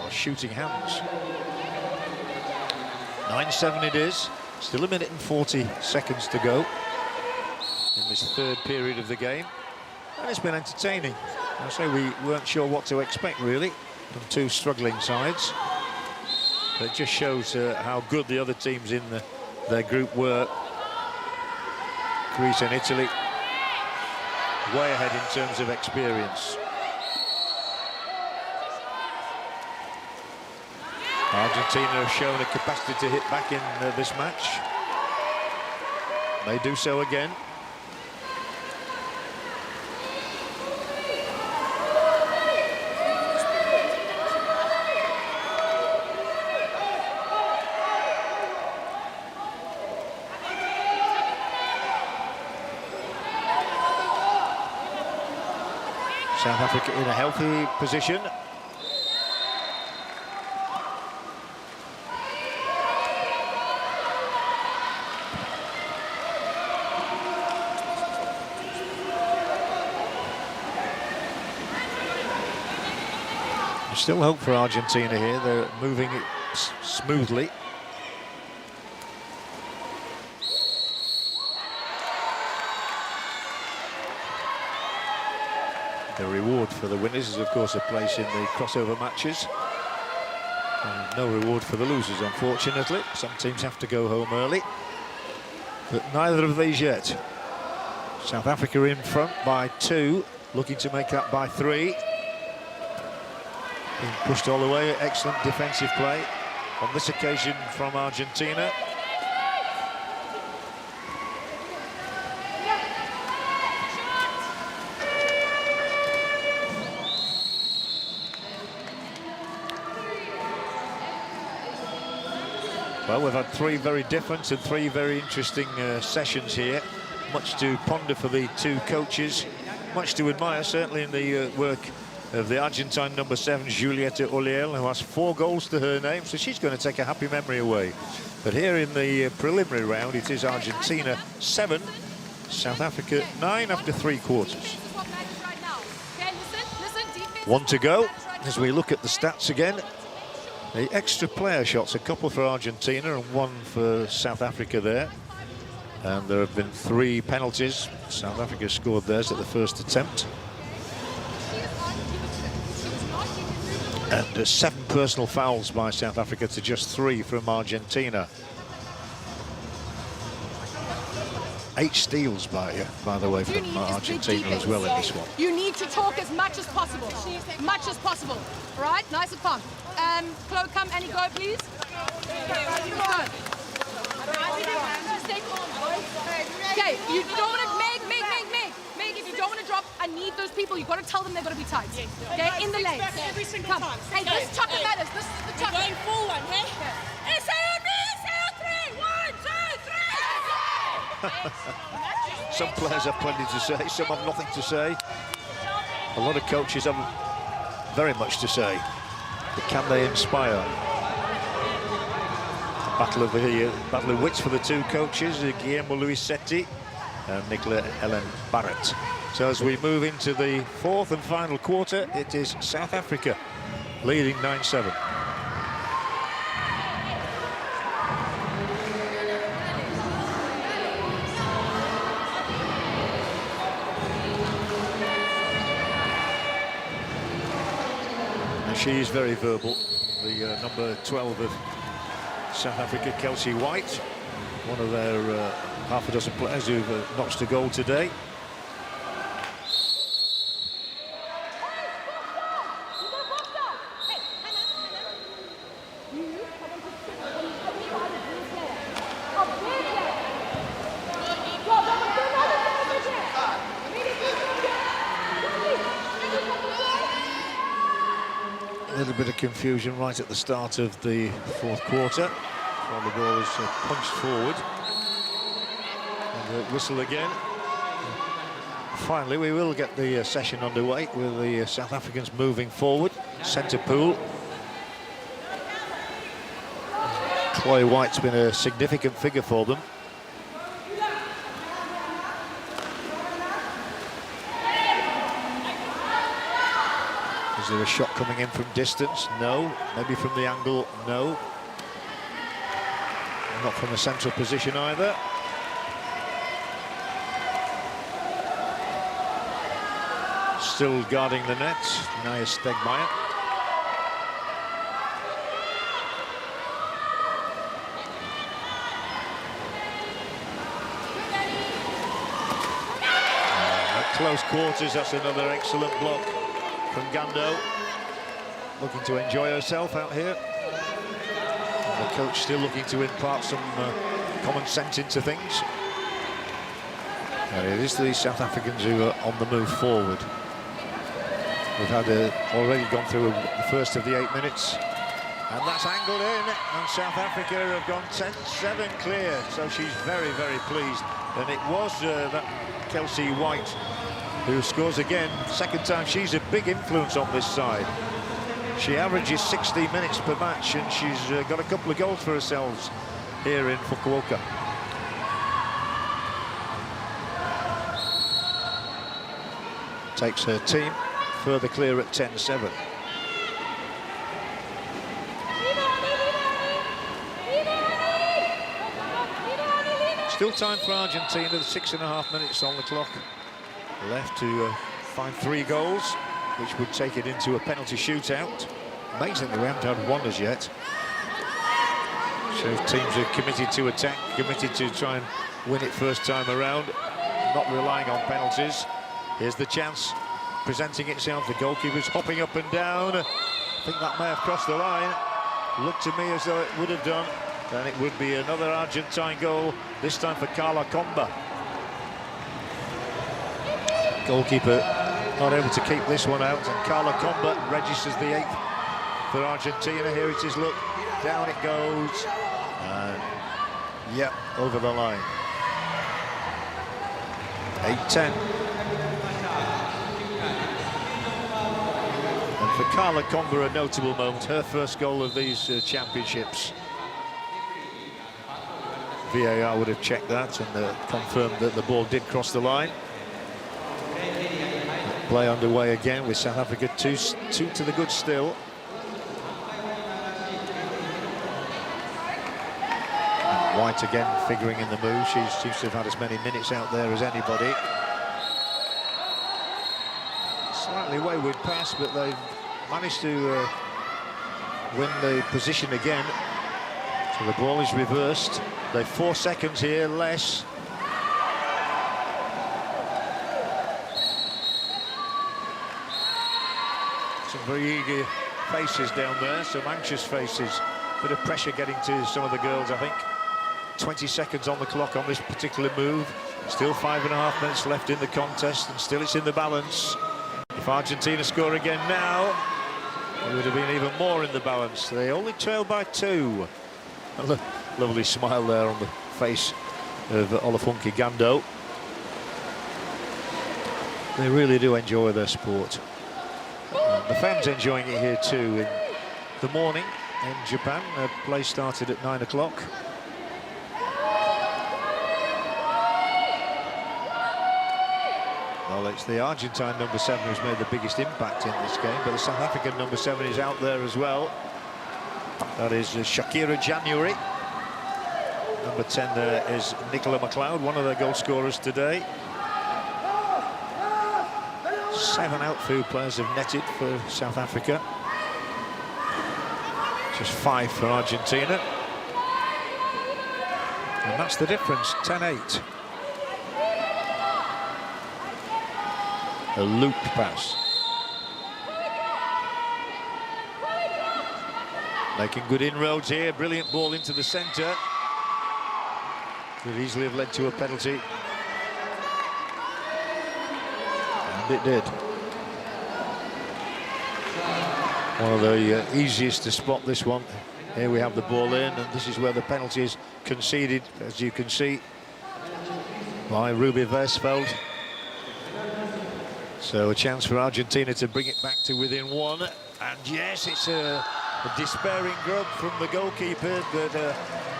Speaker 1: or shooting hands. 9-7 it is. Still 1 minute and 40 seconds to go in this 3rd period of the game. And it's been entertaining. I say we weren't sure what to expect, really, from 2 struggling sides. But it just shows how good the other teams in their group were. Greece and Italy way ahead in terms of experience. Argentina have shown a capacity to hit back in this match. They do so again. South Africa in a healthy position. There's still hope for Argentina here. They're moving it smoothly. The reward for the winners is, of course, a place in the crossover matches. And no reward for the losers, unfortunately. Some teams have to go home early, but neither of these yet. South Africa in front by 2, looking to make that by 3. Being pushed all the way, excellent defensive play on this occasion from Argentina. Well, we've had 3 very different and 3 very interesting sessions here. much to ponder for the two coaches, much to admire, certainly in the work of the Argentine number 7, Julieta Oliel, who has 4 goals to her name, so she's going to take a happy memory away. But here in the preliminary round, it is Argentina 7, South Africa 9 after 3 quarters. 1 to go as we look at the stats again. The extra player shots, a couple for Argentina and 1 for South Africa there. And there have been 3 penalties. South Africa scored theirs at the first attempt. And 7 personal fouls by South Africa to just 3 from Argentina. 8 steals by the way, from Argentina as well in this one.
Speaker 5: You need to talk as much as possible. Much as possible. All right, nice and fun. Chloe, come, Annie, go, please. Go. Okay, you don't want to Meg, if you don't want to drop, I need those people. You've got to tell them they've got to be tight. Okay, in the lanes.
Speaker 6: Every single time.
Speaker 5: Hey, this chocolate matters. This is the chocolate.
Speaker 6: Going forward, hey?
Speaker 1: Some players have plenty to say, some have nothing to say. A lot of coaches have very much to say. But can they inspire? Battle of wits for the 2 coaches, Guillermo Luisetti and Nicola Ellen Barrett. So as we move into the 4th and final quarter, it is South Africa leading 9-7. She's very verbal, the number 12 of South Africa, Kelsey White, one of their half a dozen players who've notched a goal today. A little bit of confusion right at the start of the 4th quarter while the ball is punched forward. And the whistle again. Finally, we will get the session underway with the South Africans moving forward. Centre pool. Chloe White's been a significant figure for them. Is there a shot coming in from distance? No. Maybe from the angle? No. Not from a central position either. Still guarding the net, Naya Stegmaier. At close quarters, that's another excellent block from Gando, looking to enjoy herself out here. And the coach still looking to impart some common sense into things. And it is the South Africans who are on the move forward. We've had already gone through the first of the 8 minutes, and that's angled in, and South Africa have gone 10-7 clear, so she's very, very pleased. And it was that Kelsey White who scores again, 2nd time. She's a big influence on this side. She averages 60 minutes per match, and she's got a couple of goals for herself here in Fukuoka. Takes her team further clear at 10-7. Still time for Argentina, 6.5 minutes on the clock left to find 3 goals, which would take it into a penalty shootout. Amazingly, we haven't had one as yet. Shows teams are committed to attack, committed to try and win it first time around, not relying on penalties. Here's the chance presenting itself. The goalkeeper's hopping up and down. I think that may have crossed the line. Looked to me as though it would have done. And it would be another Argentine goal, this time for Carla Comba. Goalkeeper not able to keep this one out, and Carla Comba registers the 8th for Argentina. Here it is, look, down it goes, and yeah, over the line. 8-10. And for Carla Comber, a notable moment, her first goal of these championships. VAR would have checked that and confirmed that the ball did cross the line. Play underway again with South Africa 2 to the good still. And White again figuring in the move. She seems to have had as many minutes out there as anybody. Slightly wayward pass, but they've managed to win the position again. So the ball is reversed. They've 4 seconds here, less. Some very eager faces down there, some anxious faces. Bit of pressure getting to some of the girls, I think. 20 seconds on the clock on this particular move. Still 5.5 minutes left in the contest, and still it's in the balance. If Argentina score again now, it would have been even more in the balance. They only trail by 2. A lovely smile there on the face of Olafunke Gando. They really do enjoy their sport. The fans enjoying it here too. In the morning in Japan, the play started at 9 o'clock. Well, it's the Argentine number 7 who's made the biggest impact in this game, but the South African number 7 is out there as well. That is Shakira January. Number 10 there is Nicola McLeod, one of their goal scorers today. 7 outfield players have netted for South Africa. Just 5 for Argentina. And that's the difference, 10-8. A loop pass. Making good inroads here, brilliant ball into the centre. Could easily have led to a penalty. And it did. One of the easiest to spot, this one. Here we have the ball in, and this is where the penalty is conceded, as you can see, by Ruby Versfeld. So a chance for Argentina to bring it back to within 1. And yes, it's a despairing grub from the goalkeeper, but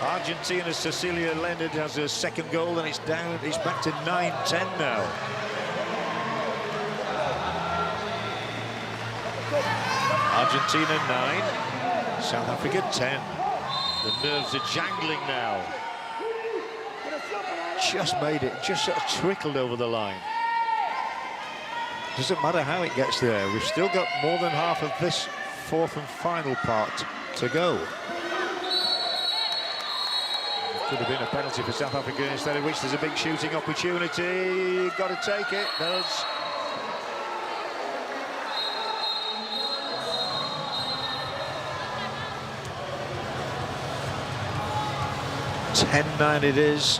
Speaker 1: Argentina's Cecilia Leonard has a second goal, and it's back to 9-10 now. Argentina 9, South Africa 10. The nerves are jangling now. Just made it, just sort of trickled over the line. Doesn't matter how it gets there. We've still got more than half of this 4th and final part to go. Could have been a penalty for South Africa, instead of which there's a big shooting opportunity. Got to take it, does. (10-9) it is.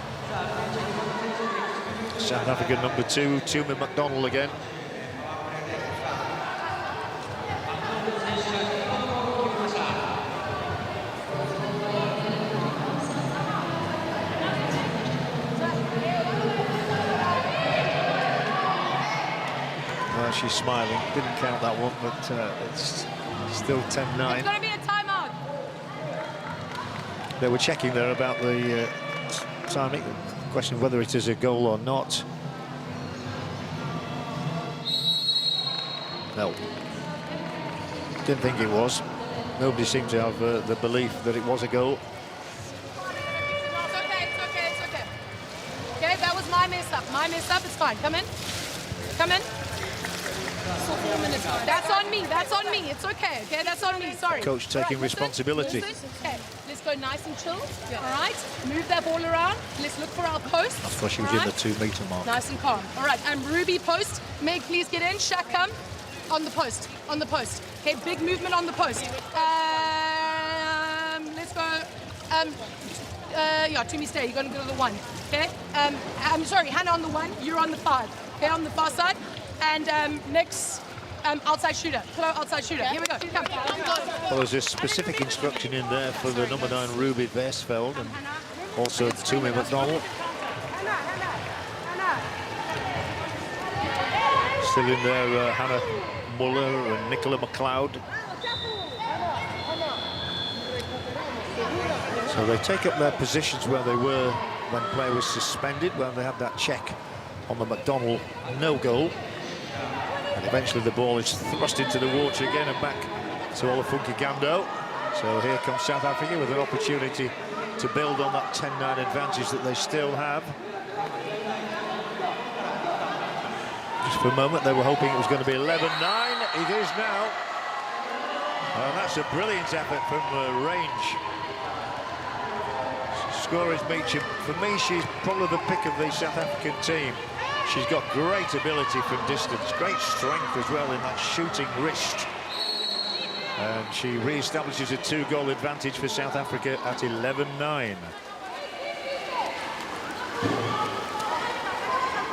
Speaker 1: South Africa number 2, Tumi McDonald again. She's smiling. Didn't count that one, but it's still 10-9.
Speaker 5: It's going to be a timeout.
Speaker 1: They were checking there about the timing. Question of whether it is a goal or not. No. Didn't think it was. Nobody seemed to have the belief that it was a goal.
Speaker 5: It's okay, it's okay, it's okay. Okay, that was my mess up. My mess up, it's fine. Come in. Come in. That's on me, that's on me. It's okay, okay? That's on me, sorry.
Speaker 1: Coach taking responsibility.
Speaker 5: Okay, let's go nice and chill. All right, move that ball around. Let's look for our posts.
Speaker 1: That's why she was in the 2-metre mark.
Speaker 5: Nice and calm. All right, and Ruby post. Meg, please get in. Shaq, come. On the post, on the post. Okay, big movement on the post. Let's go. Yeah, Tumi stay. You're going to go to the 1. Okay. I'm sorry, Hannah on the 1. You're on the 5. Okay, on the far side. And next, outside shooter. Hello, outside shooter. Here we go. Come.
Speaker 1: Well, there's a specific instruction in there for the number 9 Ruby Versfeld, and also Tumi McDonald. Still in there, Hannah Muller and Nicola McLeod. So they take up their positions where they were when play was suspended, when they had that check on the McDonald no goal. And eventually the ball is thrust into the water again and back to Olafunke Gando. So here comes South Africa with an opportunity to build on that 10-9 advantage that they still have. Just for a moment they were hoping it was going to be 11-9. It is now. And that's a brilliant effort from range. Scorer is Meacham. For me, she's probably the pick of the South African team. She's got great ability from distance, great strength as well in that shooting wrist. And she re-establishes a 2-goal advantage for South Africa at 11-9.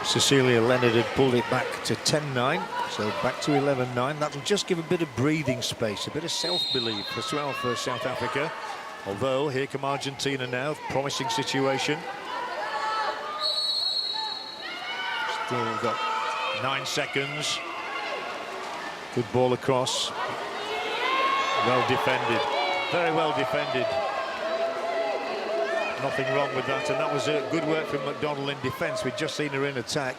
Speaker 1: Cecilia Leonard had pulled it back to 10-9, so back to 11-9. That'll just give a bit of breathing space, a bit of self-belief as well for South Africa. Although, here come Argentina now, promising situation. Still got 9 seconds. Good ball across. Well defended, very well defended. Nothing wrong with that, and that was good work from McDonald in defence. We'd just seen her in attack.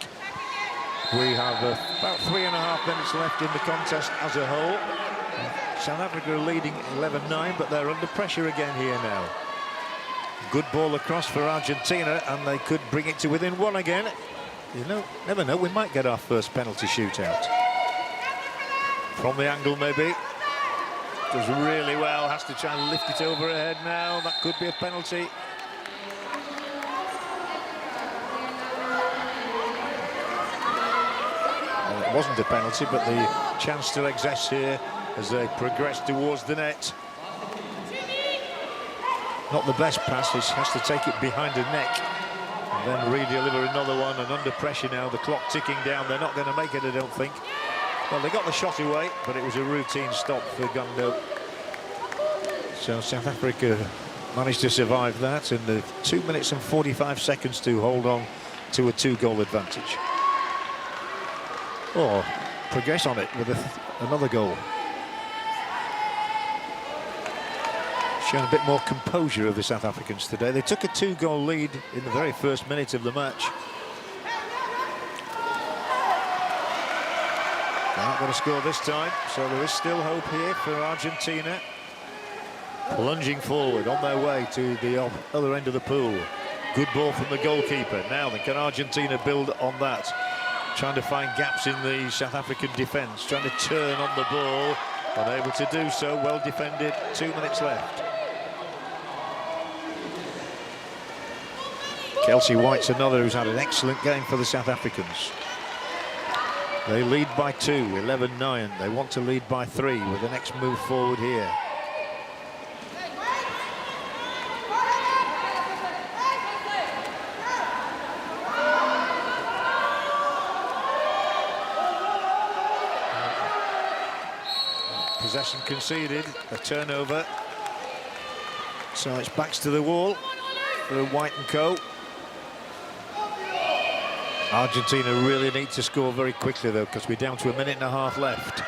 Speaker 1: We have about 3.5 minutes left in the contest as a whole. South Africa are leading 11-9, but they're under pressure again here now. Good ball across for Argentina, and they could bring it to within 1 again. You know, never know, we might get our first penalty shootout. From the angle, maybe. Does really well, has to try and lift it over her head now. That could be a penalty. Well, it wasn't a penalty, but the chance still exists here as they progress towards the net. Not the best pass, he has to take it behind the neck and then re-deliver another one, and under pressure now, the clock ticking down. They're not going to make it, I don't think. Well, they got the shot away, but it was a routine stop for Gando. So South Africa managed to survive that in the 2 minutes and 45 seconds to hold on to a 2-goal advantage. Or progress on it with another goal. Showing a bit more composure of the South Africans today. They took a 2-goal lead in the very first minute of the match. They're not going to score this time, so there is still hope here for Argentina. Plunging forward on their way to the other end of the pool. Good ball from the goalkeeper. Now then, can Argentina build on that? Trying to find gaps in the South African defence, trying to turn on the ball, unable to do so. Well defended, 2 minutes left. Kelsey White's another who's had an excellent game for the South Africans. They lead by 2, 11-9. They want to lead by 3 with the next move forward here. Possession conceded, a turnover. So it's backs to the wall for White and co. Argentina really need to score very quickly though, because we're down to 1.5 minutes left.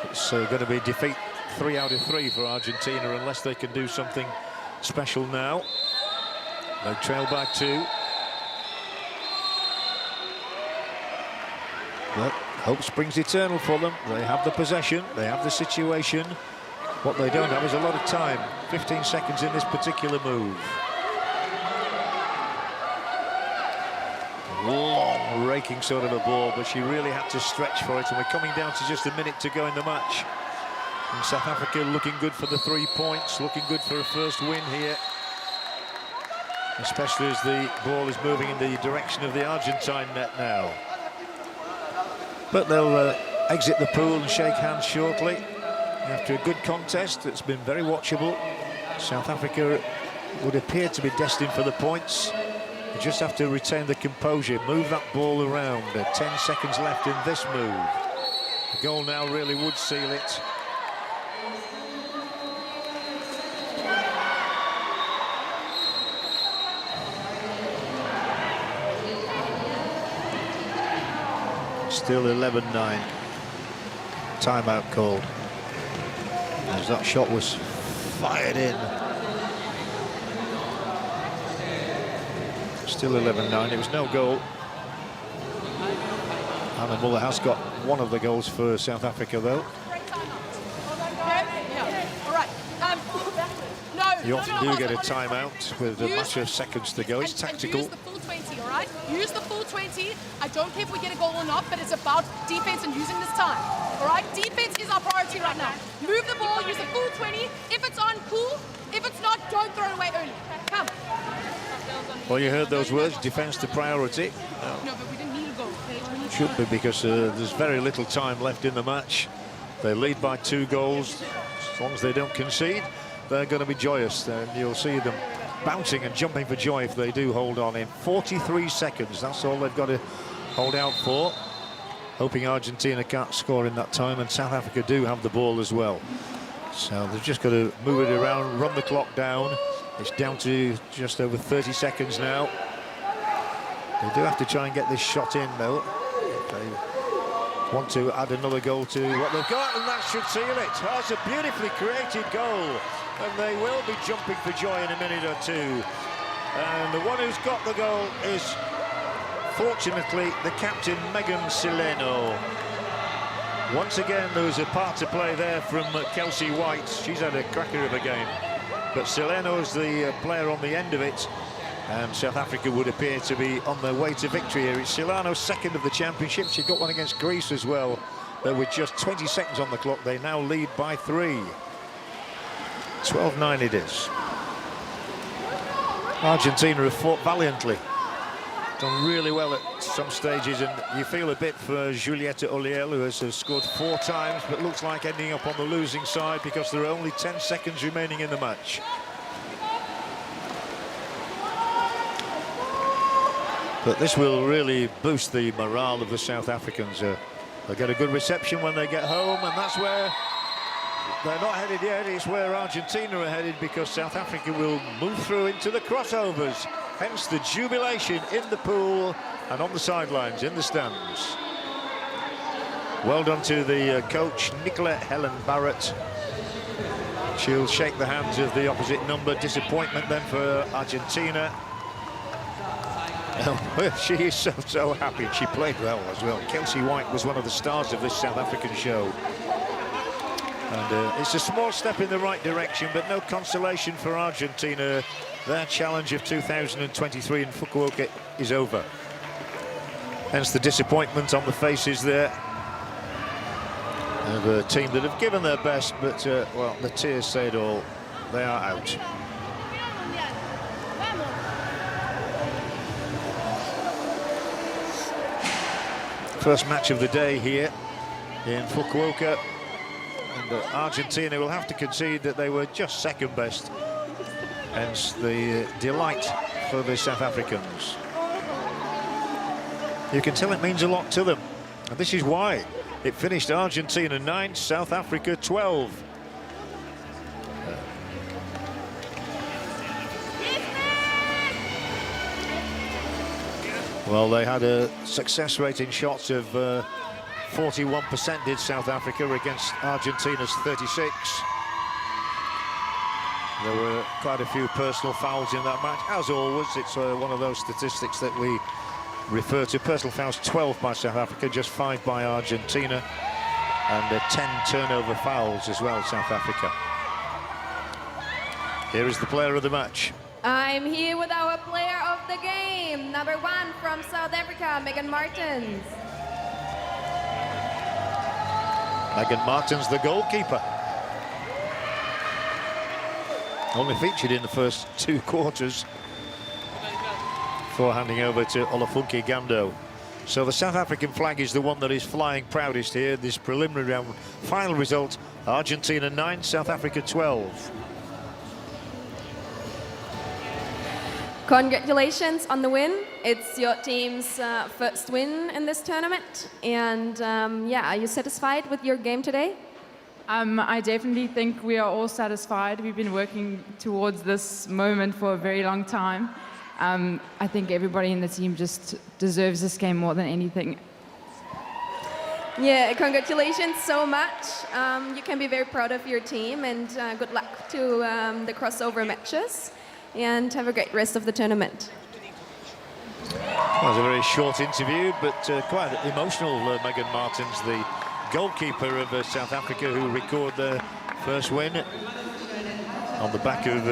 Speaker 1: It's going to be defeat 3 out of 3 for Argentina unless they can do something special now. They trail by 2. But hope springs eternal for them. They have the possession, they have the situation. What they don't have is a lot of time. 15 seconds in this particular move. Long, raking sort of a ball, but she really had to stretch for it, and we're coming down to just 1 minute to go in the match. And South Africa looking good for the 3 points, looking good for a first win here. Especially as the ball is moving in the direction of the Argentine net now. But they'll exit the pool and shake hands shortly. After a good contest that's been very watchable, South Africa would appear to be destined for the points. They just have to retain the composure, move that ball around. 10 seconds left in this move. The goal now really would seal it. Still 11-9. Timeout called. As that shot was fired in. Still 11-9. It was no goal. Anna Muller has got one of the goals for South Africa, though. You often do get a timeout with a matter of seconds to go. It's tactical.
Speaker 5: Use the full 20, all right? Use the full 20. I don't care if we get a goal or not, but it's about defense and using this time, all right? Defense is our priority right now. Move the ball, use the full 20. If it's on, cool. If it's not, don't throw it away early. Come.
Speaker 1: Well, you heard those words, defense to priority.
Speaker 5: No, but we didn't need a goal. Okay?
Speaker 1: Should be, because there's very little time left in the match. They lead by 2 goals. As long as they don't concede, they're going to be joyous, and you'll see them bouncing and jumping for joy if they do hold on in 43 seconds. That's all they've got to hold out for, hoping Argentina can't score in that time, and South Africa do have the ball as well. So they've just got to move it around, run the clock down. It's down to just over 30 seconds now. They do have to try and get this shot in, though. They want to add another goal to what they've got, and that should seal it. That's a beautifully created goal, and they will be jumping for joy in a minute or two. And the one who's got the goal is, fortunately, the captain, Megan Sileno. Once again, there was a part to play there from Kelsey White. She's had a cracker of a game. But Sileno is the player on the end of it, and South Africa would appear to be on their way to victory here. It's Sileno's second of the championship. She got one against Greece as well. But with just 20 seconds on the clock, they now lead by 3. 12-9 it is. Argentina have fought valiantly. Done really well at some stages, and you feel a bit for Julieta Oliel, who has scored 4 times, but looks like ending up on the losing side because there are only 10 seconds remaining in the match. But this will really boost the morale of the South Africans. They'll get a good reception when they get home, and that's where they're not headed yet. It's where Argentina are headed, because South Africa will move through into the crossovers. Hence the jubilation in the pool and on the sidelines, in the stands. Well done to the coach, Nicola Helen Barrett. She'll shake the hands of the opposite number. Disappointment then for Argentina. She is so happy. She played well as well. Kelsey White was one of the stars of this South African show. And it's a small step in the right direction, but no consolation for Argentina. Their challenge of 2023 in Fukuoka is over. Hence the disappointment on the faces there of a team that have given their best, but, well, the tears say it all. They are out. First match of the day here in Fukuoka. And Argentina will have to concede that they were just second best. Hence the delight for the South Africans. You can tell it means a lot to them. And this is why. It finished Argentina 9, South Africa 12. Well, they had a success rate in shots of 41% did South Africa against Argentina's 36. There were quite a few personal fouls in that match. As always, it's one of those statistics that we refer to. Personal fouls 12 by South Africa, just 5 by Argentina, and 10 turnover fouls as well, South Africa. Here is the player of the match.
Speaker 4: I'm here with our player of the game, number 1 from South Africa, Megan Martens.
Speaker 1: Megan Martens, the goalkeeper. Only featured in the first 2 quarters before handing over to Olafunke Gando. So the South African flag is the one that is flying proudest here. This preliminary round final result, Argentina 9, South Africa 12.
Speaker 4: Congratulations on the win. It's your team's first win in this tournament. And yeah, are you satisfied with your game today?
Speaker 6: I definitely think we are all satisfied. We've been working towards this moment for a very long time. I think everybody in the team just deserves this game more than anything.
Speaker 7: Yeah, congratulations so much. You can be very proud of your team, and good luck to the crossover matches, and have a great rest of the tournament.
Speaker 1: That was a very short interview, but quite emotional. Megan Martins, the goalkeeper of South Africa, who record their first win on the back of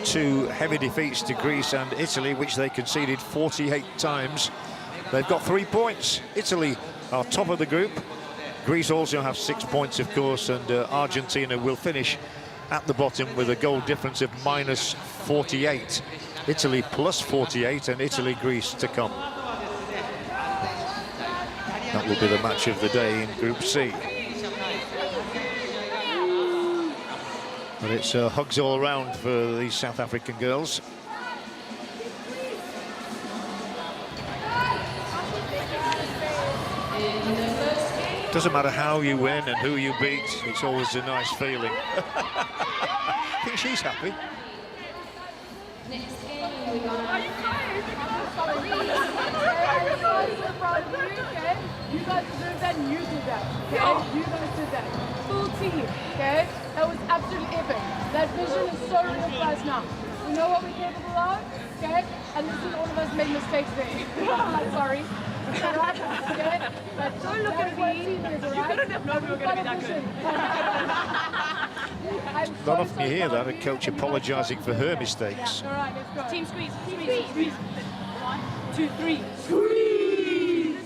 Speaker 1: 2 heavy defeats to Greece and Italy, which they conceded 48 times. They've got 3 points. Italy are top of the group. Greece also have 6 points, of course, and Argentina will finish at the bottom with a goal difference of minus 48. Italy plus 48, and Italy-Greece to come. That will be the match of the day in Group C. But it's hugs all around for these South African girls. Doesn't matter how you win and who you beat, it's always a nice feeling. I think she's happy.
Speaker 5: You guys deserve that, and you did that. Okay? You guys did that. Full team. Okay? That was absolutely epic. That vision is so real for us now. We know what we're capable of. Okay? And listen, all of us made mistakes there. I'm sorry. Okay? But don't look at me. You couldn't have known we were going to be that good.
Speaker 1: Not often you hear that, a coach apologising for her mistakes.
Speaker 5: All right, let's go.
Speaker 4: Team squeeze, squeeze. 1, 2, 3.
Speaker 5: Squeeze!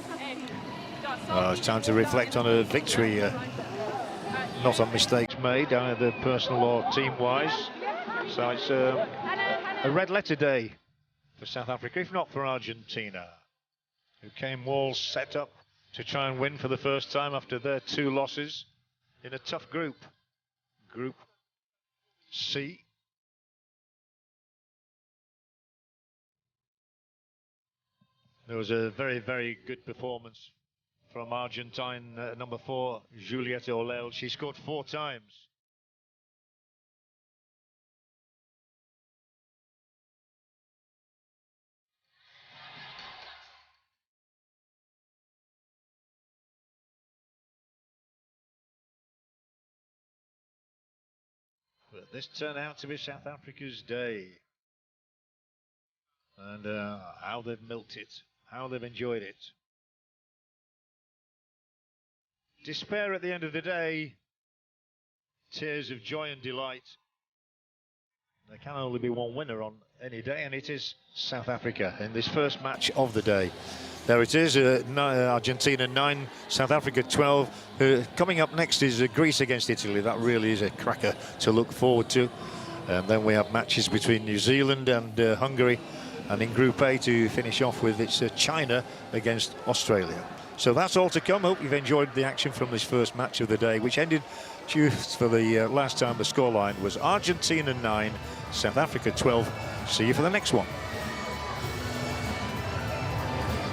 Speaker 1: It's time to reflect on a victory, not on mistakes made, either personal or team-wise. So it's a red letter day for South Africa, if not for Argentina, who came all set up to try and win for the first time after their 2 losses in a tough group. Group C. There was a very, very good performance from Argentine number 4, Juliette Orleil. She scored 4 times. But this turned out to be South Africa's day. And how they've milked it, how they've enjoyed it. Despair at the end of the day, tears of joy and delight. There can only be one winner on any day, and it is South Africa in this first match of the day. There it is, Argentina 9, South Africa 12. Coming up next is Greece against Italy. That really is a cracker to look forward to. And then we have matches between New Zealand and Hungary. And in Group A to finish off with, it's China against Australia. So that's all to come. Hope you've enjoyed the action from this first match of the day, which ended just for the last time the scoreline was Argentina 9, South Africa 12. See you for the next one.